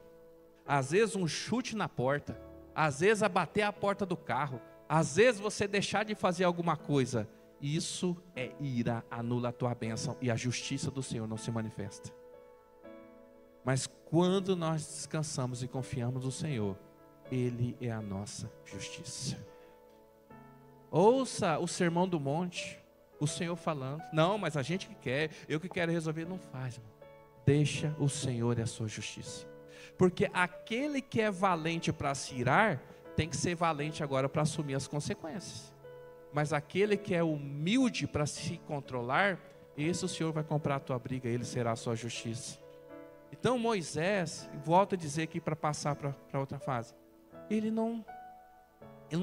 Às vezes um chute na porta. Às vezes abater a porta do carro. Às vezes você deixar de fazer alguma coisa. Isso é ira, anula a tua bênção e a justiça do Senhor não se manifesta. Mas quando nós descansamos e confiamos no Senhor, Ele é a nossa justiça. Ouça o sermão do monte, o Senhor falando. Não, mas a gente que quer, eu que quero resolver, não faz, irmão. Deixa o Senhor e a sua justiça. Porque aquele que é valente para se irar, tem que ser valente agora para assumir as consequências. Mas aquele que é humilde para se controlar, esse o Senhor vai comprar a tua briga, ele será a sua justiça. Então Moisés, volta a dizer aqui para passar para outra fase, ele não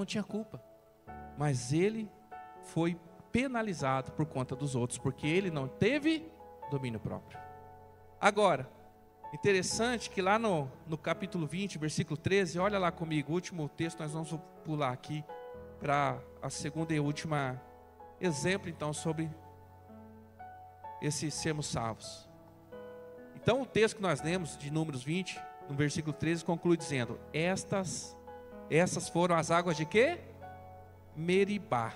tinha culpa, mas ele foi penalizado por conta dos outros, porque ele não teve domínio próprio. Agora, interessante que lá no capítulo 20, versículo 13, olha lá comigo, o último texto, nós vamos pular aqui para a segunda e última exemplo, então, sobre esse sermos salvos. Então, o texto que nós lemos, de Números 20, no versículo 13, conclui dizendo: essas foram as águas de quê? Meribá,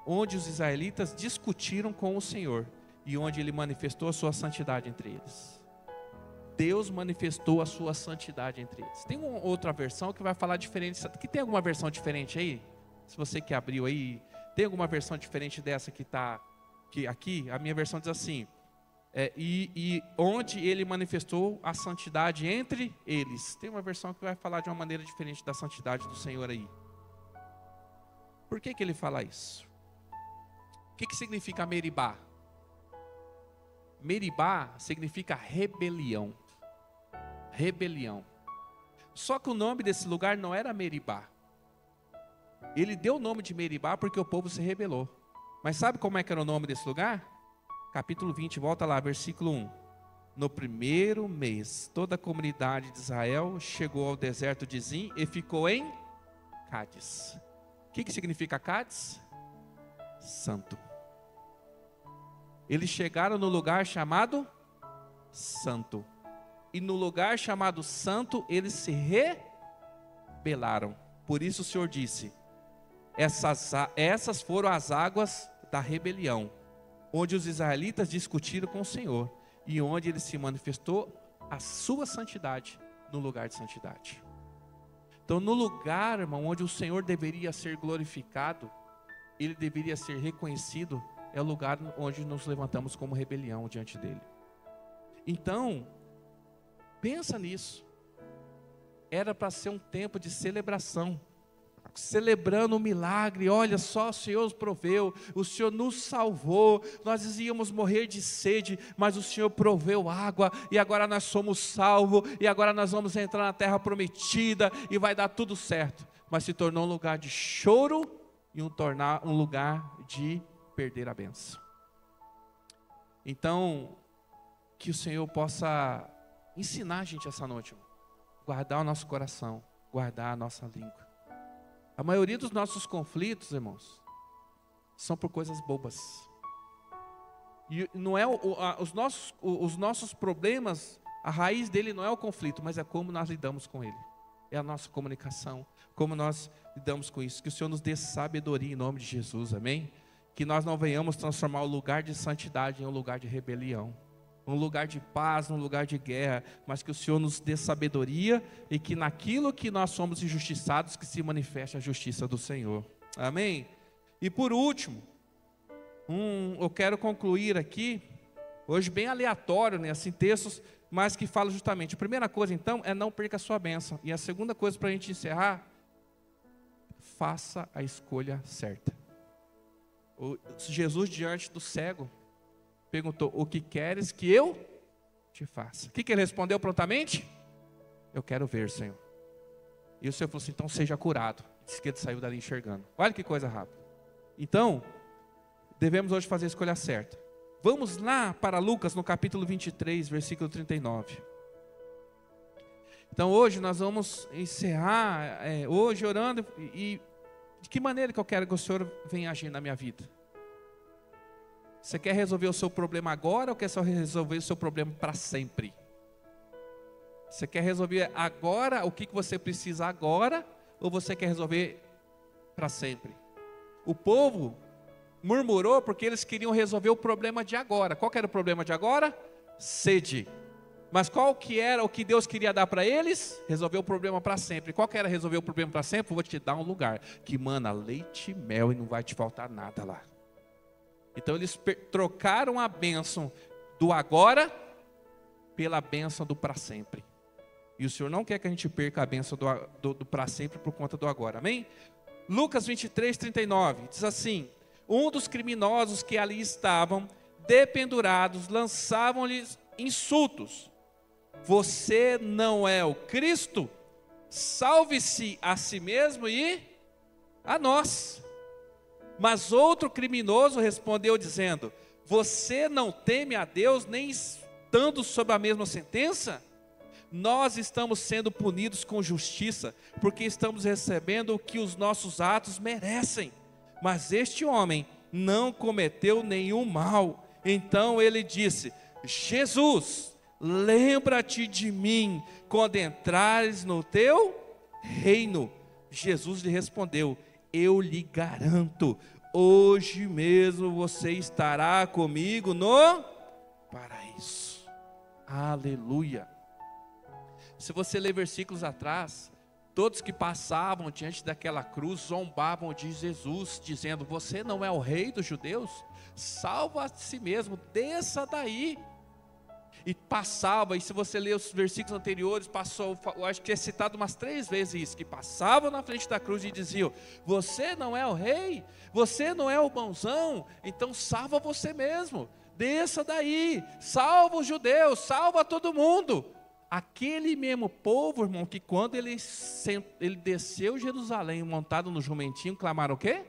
onde os israelitas discutiram com o Senhor, e onde Ele manifestou a sua santidade entre eles. Deus manifestou a sua santidade entre eles. Tem uma outra versão que vai falar diferente. Que tem alguma versão diferente aí? Se você que abriu aí, tem alguma versão diferente dessa que está aqui? A minha versão diz assim: e onde Ele manifestou a santidade entre eles. Tem uma versão que vai falar de uma maneira diferente da santidade do Senhor aí. Por que Ele fala isso? O que significa Meribá? Meribá significa rebelião. Rebelião. Só que o nome desse lugar não era Meribá. Ele deu o nome de Meribá porque o povo se rebelou. Mas sabe como é que era o nome desse lugar? Capítulo 20, volta lá, versículo 1. No primeiro mês, toda a comunidade de Israel chegou ao deserto de Zim e ficou em Cádiz. O que significa Cádiz? Santo. Eles chegaram no lugar chamado Santo. E no lugar chamado Santo, eles se rebelaram. Por isso o Senhor disse: essas foram as águas da rebelião, onde os israelitas discutiram com o Senhor, e onde Ele se manifestou a sua santidade no lugar de santidade. Então, no lugar, irmão, onde o Senhor deveria ser glorificado, Ele deveria ser reconhecido, é o lugar onde nos levantamos como rebelião diante dEle. Então, pensa nisso. Era para ser um tempo de celebração, celebrando o milagre. Olha só, o Senhor proveu, o Senhor nos salvou, nós íamos morrer de sede, mas o Senhor proveu água, e agora nós somos salvos, e agora nós vamos entrar na terra prometida, e vai dar tudo certo. Mas se tornou um lugar de choro, e um lugar de perder a bênção. Então, que o Senhor possa ensinar a gente essa noite, guardar o nosso coração, guardar a nossa língua. A maioria dos nossos conflitos, irmãos, são por coisas bobas. E não é os nossos problemas, a raiz dele não é o conflito, mas é como nós lidamos com ele. É a nossa comunicação, como nós lidamos com isso. Que o Senhor nos dê sabedoria em nome de Jesus, amém? Que nós não venhamos transformar o lugar de santidade em um lugar de rebelião, um lugar de paz, um lugar de guerra, mas que o Senhor nos dê sabedoria, e que naquilo que nós somos injustiçados, que se manifeste a justiça do Senhor, amém? E por último, eu quero concluir aqui, hoje bem aleatório, né, assim, textos, mas que falam justamente, a primeira coisa então, é não perca a sua bênção, e a segunda coisa para a gente encerrar, faça a escolha certa. Jesus diante do cego, perguntou: o que queres que eu te faça? O que ele respondeu prontamente? Eu quero ver, Senhor. E o Senhor falou assim: então seja curado. Diz que ele saiu dali enxergando. Olha que coisa rápida. Então, devemos hoje fazer a escolha certa. Vamos lá para Lucas no capítulo 23, versículo 39. Então hoje nós vamos encerrar, hoje orando, e de que maneira que eu quero que o Senhor venha agir na minha vida? Você quer resolver o seu problema agora, ou quer só resolver o seu problema para sempre? Você quer resolver agora o que você precisa agora, ou você quer resolver para sempre? O povo murmurou porque eles queriam resolver o problema de agora. Qual que era o problema de agora? Sede. Mas qual que era o que Deus queria dar para eles? Resolver o problema para sempre. Qual que era resolver o problema para sempre? Eu vou te dar um lugar que mana leite e mel e não vai te faltar nada lá. Então eles trocaram a bênção do agora pela bênção do para sempre. E o Senhor não quer que a gente perca a bênção do para sempre por conta do agora, amém? Lucas 23, 39, diz assim: um dos criminosos que ali estavam, dependurados, lançavam-lhes insultos. Você não é o Cristo? Salve-se a si mesmo e a nós. Mas outro criminoso respondeu dizendo: você não teme a Deus, nem estando sob a mesma sentença? Nós estamos sendo punidos com justiça, porque estamos recebendo o que os nossos atos merecem. Mas este homem não cometeu nenhum mal. Então ele disse: Jesus, lembra-te de mim quando entrares no teu reino. Jesus lhe respondeu: eu lhe garanto, hoje mesmo você estará comigo no paraíso. Aleluia. Se você ler versículos atrás, todos que passavam diante daquela cruz zombavam de Jesus, dizendo: você não é o rei dos judeus? Salva a si mesmo, desça daí. E passava, e se você ler os versículos anteriores, passou, eu acho que é citado umas 3 vezes isso, que passavam na frente da cruz e diziam: você não é o rei, você não é o bonzão, então salva você mesmo, desça daí, salva os judeus, salva todo mundo. Aquele mesmo povo, irmão, que quando ele desceu Jerusalém montado no jumentinho, clamaram o quê?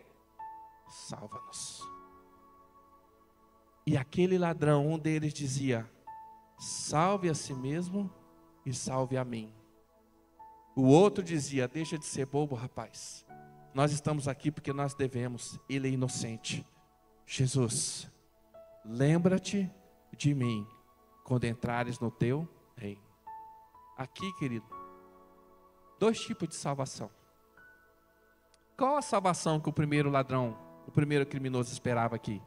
Salva-nos. E aquele ladrão, um deles dizia: salve a si mesmo e salve a mim. O outro dizia: deixa de ser bobo, rapaz, nós estamos aqui porque nós devemos, ele é inocente. Jesus, lembra-te de mim quando entrares no teu reino. Aqui, querido, 2 tipos de salvação. Qual a salvação que o primeiro ladrão, o primeiro criminoso esperava aqui?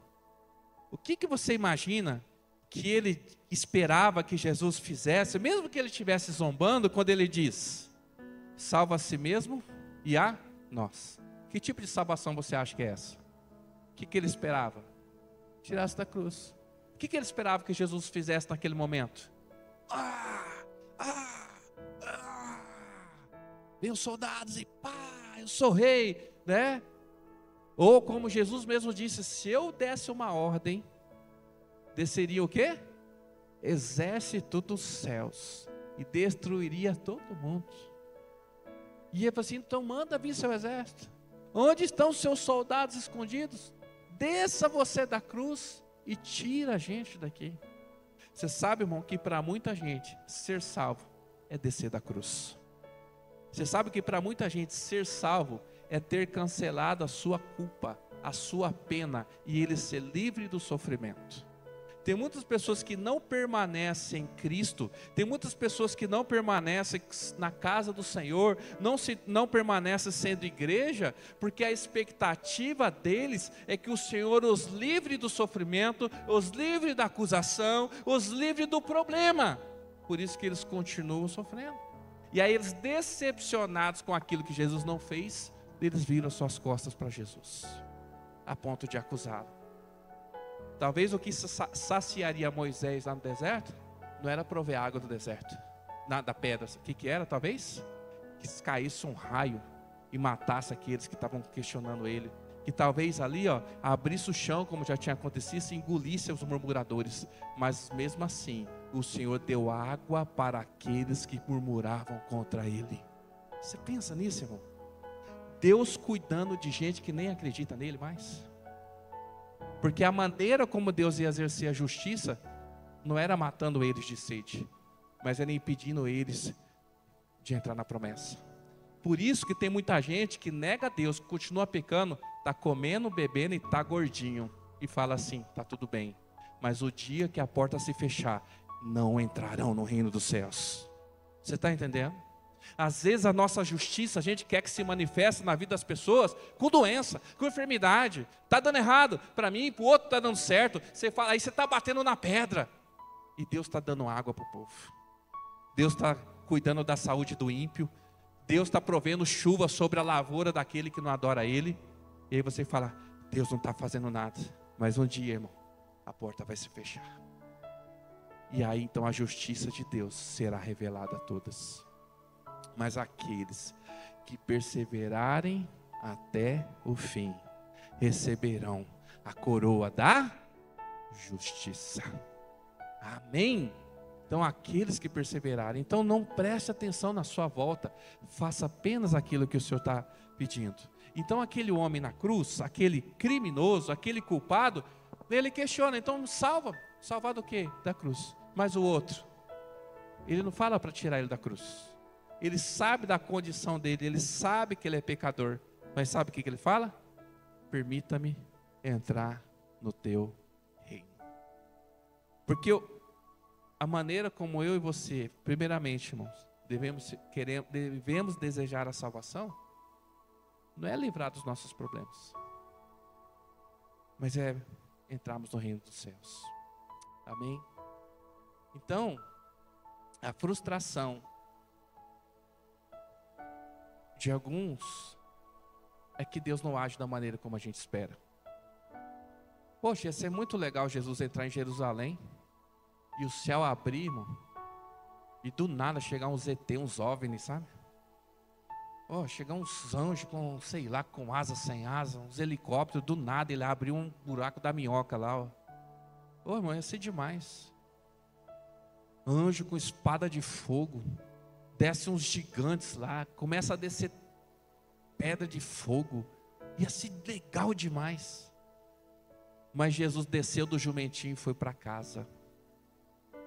O que você imagina que ele esperava que Jesus fizesse, mesmo que ele estivesse zombando, quando ele diz: salva a si mesmo e a nós? Que tipo de salvação você acha que é essa? O que ele esperava? Tirasse da cruz. O que ele esperava que Jesus fizesse naquele momento? Meus soldados e pá, eu sou rei, né? Ou como Jesus mesmo disse: se eu desse uma ordem, desceria o quê? Exército dos céus e destruiria todo mundo. E ele falou assim: então manda vir seu exército. Onde estão os seus soldados escondidos? Desça você da cruz e tira a gente daqui. Você sabe, irmão, que para muita gente ser salvo é descer da cruz. Você sabe que para muita gente ser salvo é ter cancelado a sua culpa, a sua pena, e ele ser livre do sofrimento. Tem muitas pessoas que não permanecem em Cristo, tem muitas pessoas que não permanecem na casa do Senhor, não permanecem sendo igreja, porque a expectativa deles é que o Senhor os livre do sofrimento, os livre da acusação, os livre do problema. Por isso que eles continuam sofrendo. E aí eles, decepcionados com aquilo que Jesus não fez, eles viram suas costas para Jesus, a ponto de acusá-lo. Talvez o que saciaria Moisés lá no deserto não era prover água do deserto, da pedra. O que era talvez? Que caísse um raio e matasse aqueles que estavam questionando ele. Que talvez ali, abrisse o chão, como já tinha acontecido, e engolisse os murmuradores. Mas mesmo assim, o Senhor deu água para aqueles que murmuravam contra ele. Você pensa nisso, irmão? Deus cuidando de gente que nem acredita nele mais. Porque a maneira como Deus ia exercer a justiça não era matando eles de sede, mas era impedindo eles de entrar na promessa. Por isso que tem muita gente que nega a Deus, continua pecando, está comendo, bebendo e está gordinho, e fala assim: está tudo bem, mas o dia que a porta se fechar, não entrarão no reino dos céus. Você está entendendo? Às vezes a nossa justiça, a gente quer que se manifeste na vida das pessoas com doença, com enfermidade. Está dando errado para mim, para o outro está dando certo. Você fala, aí você está batendo na pedra. E Deus está dando água para o povo. Deus está cuidando da saúde do ímpio. Deus está provendo chuva sobre a lavoura daquele que não adora Ele. E aí você fala: Deus não está fazendo nada. Mas um dia, irmão, a porta vai se fechar. E aí então a justiça de Deus será revelada a todas. Mas aqueles que perseverarem até o fim receberão a coroa da justiça. Amém? Então aqueles que perseverarem. Então não preste atenção na sua volta, faça apenas aquilo que o Senhor está pedindo. Então aquele homem na cruz, aquele criminoso, aquele culpado, ele questiona, então salvar do quê? Da cruz. Mas o outro, ele não fala para tirar ele da cruz. Ele sabe da condição dele, ele sabe que ele é pecador. Mas sabe o que ele fala? Permita-me entrar no teu reino. Porque a maneira como eu e você, primeiramente, irmãos, devemos desejar a salvação, não é livrar dos nossos problemas, mas é entrarmos no reino dos céus. Amém? Então, a frustração de alguns é que Deus não age da maneira como a gente espera. Poxa, ia ser muito legal Jesus entrar em Jerusalém e o céu abrir, irmão, e do nada chegar uns ET, uns OVNIs, sabe? Chegar uns anjos com, sei lá, com asa, sem asa, uns helicópteros, do nada ele abriu um buraco da minhoca lá. Irmão, ia ser demais. Anjo com espada de fogo, desce uns gigantes lá, começa a descer pedra de fogo, ia ser legal demais. Mas Jesus desceu do jumentinho e foi para casa.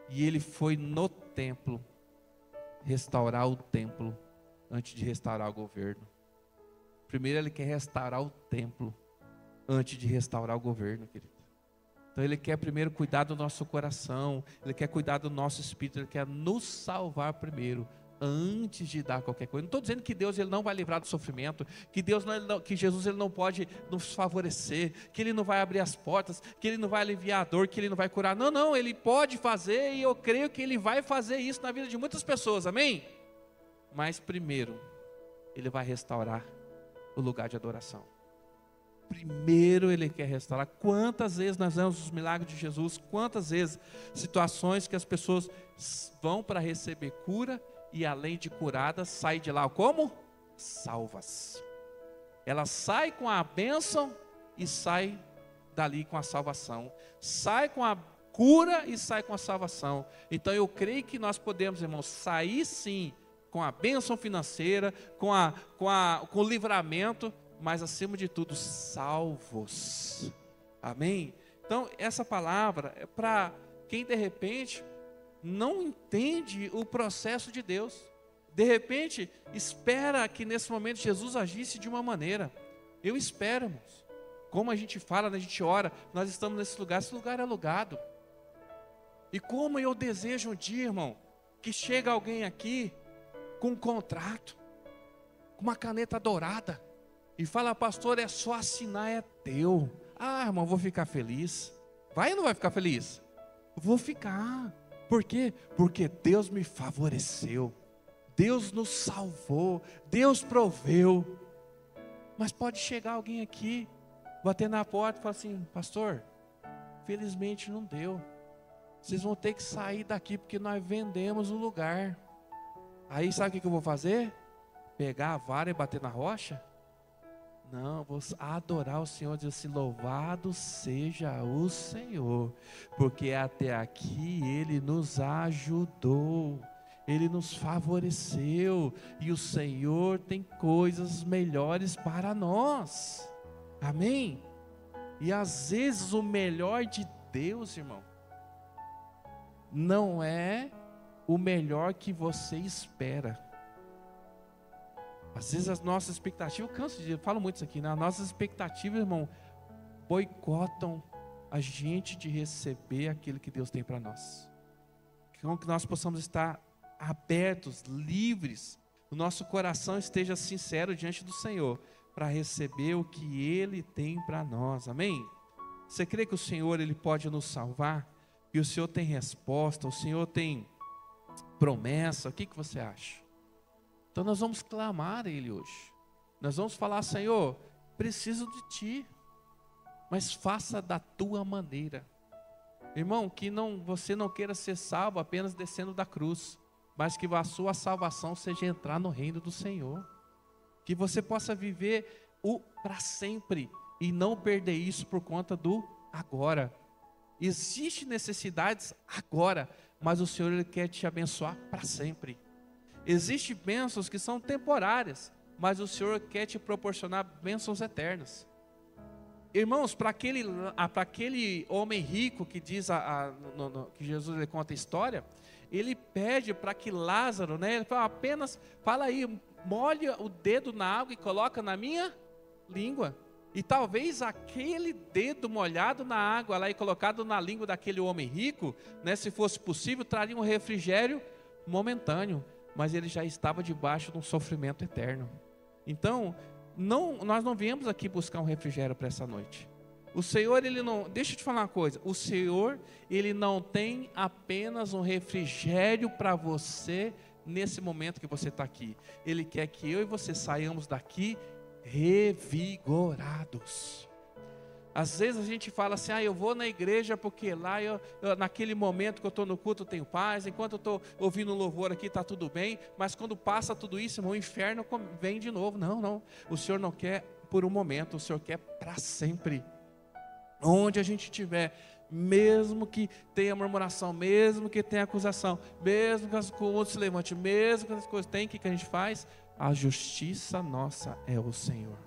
E ele foi no templo restaurar o templo antes de restaurar o governo. Primeiro ele quer restaurar o templo antes de restaurar o governo, querido. Então ele quer primeiro cuidar do nosso coração, ele quer cuidar do nosso espírito, ele quer nos salvar primeiro, antes de dar qualquer coisa. Não estou dizendo que Deus ele não vai livrar do sofrimento, que Jesus ele não pode nos favorecer, que ele não vai abrir as portas, que ele não vai aliviar a dor, que ele não vai curar. Não, ele pode fazer, e eu creio que ele vai fazer isso na vida de muitas pessoas, amém? Mas primeiro, ele vai restaurar o lugar de adoração. Primeiro ele quer restaurar. Quantas vezes nós vemos os milagres de Jesus, quantas vezes situações que as pessoas vão para receber cura, e além de curadas, sai de lá como? Salvas. Ela sai com a bênção e sai dali com a salvação. Sai com a cura e sai com a salvação. Então eu creio que nós podemos, irmãos, sair sim com a bênção financeira, com o livramento, mas acima de tudo, salvos. Amém? Então essa palavra é para quem de repente não entende o processo de Deus. De repente, espera que nesse momento Jesus agisse de uma maneira. Eu espero, irmãos. Como a gente fala, a gente ora, nós estamos nesse lugar, esse lugar é alugado. E como eu desejo um dia, irmão, que chega alguém aqui com um contrato, com uma caneta dourada, e fala, pastor, é só assinar, é teu. Irmão, vou ficar feliz. Vai ou não vai ficar feliz? Vou ficar. Por quê? Porque Deus me favoreceu, Deus nos salvou, Deus proveu. Mas pode chegar alguém aqui, bater na porta e falar assim, pastor, felizmente não deu, vocês vão ter que sair daqui porque nós vendemos o lugar. Aí sabe o que eu vou fazer? Pegar a vara e bater na rocha? Não, vou adorar o Senhor, dizer assim, louvado seja o Senhor, porque até aqui Ele nos ajudou, Ele nos favoreceu, e o Senhor tem coisas melhores para nós, amém? E às vezes o melhor de Deus, irmão, não é o melhor que você espera. Às vezes as nossas expectativas, eu canso de, eu falo muito isso aqui, né? As nossas expectativas, irmão, boicotam a gente de receber aquilo que Deus tem para nós. Então que nós possamos estar abertos, livres, o nosso coração esteja sincero diante do Senhor, para receber o que Ele tem para nós, amém? Você crê que o Senhor Ele pode nos salvar? E o Senhor tem resposta, o Senhor tem promessa, o que você acha? Então nós vamos clamar a Ele hoje. Nós vamos falar, Senhor, preciso de Ti, mas faça da Tua maneira. Irmão, que você não queira ser salvo apenas descendo da cruz, mas que a sua salvação seja entrar no reino do Senhor. Que você possa viver o para sempre e não perder isso por conta do agora. Existem necessidades agora, mas o Senhor Ele quer te abençoar para sempre. Existem bênçãos que são temporárias, mas o Senhor quer te proporcionar bênçãos eternas. Irmãos, para aquele homem rico que diz que Jesus ele conta a história, ele pede para que Lázaro, né, ele fala, apenas fala aí, molha o dedo na água e coloca na minha língua. E talvez aquele dedo molhado na água lá e colocado na língua daquele homem rico, né, se fosse possível, traria um refrigério momentâneo, mas ele já estava debaixo de um sofrimento eterno. Então, nós não viemos aqui buscar um refrigério para essa noite. O Senhor, ele não, deixa eu te falar uma coisa, o Senhor, ele não tem apenas um refrigério para você nesse momento que você está aqui. Ele quer que eu e você saiamos daqui revigorados. Às vezes a gente fala assim, eu vou na igreja porque lá naquele momento que eu estou no culto eu tenho paz, enquanto eu estou ouvindo louvor aqui está tudo bem, mas quando passa tudo isso, o inferno vem de novo. Não, o Senhor não quer por um momento, o Senhor quer para sempre. Onde a gente estiver, mesmo que tenha murmuração, mesmo que tenha acusação, mesmo que o outro se levante, mesmo que as coisas tenham, o que a gente faz? A justiça nossa é o Senhor.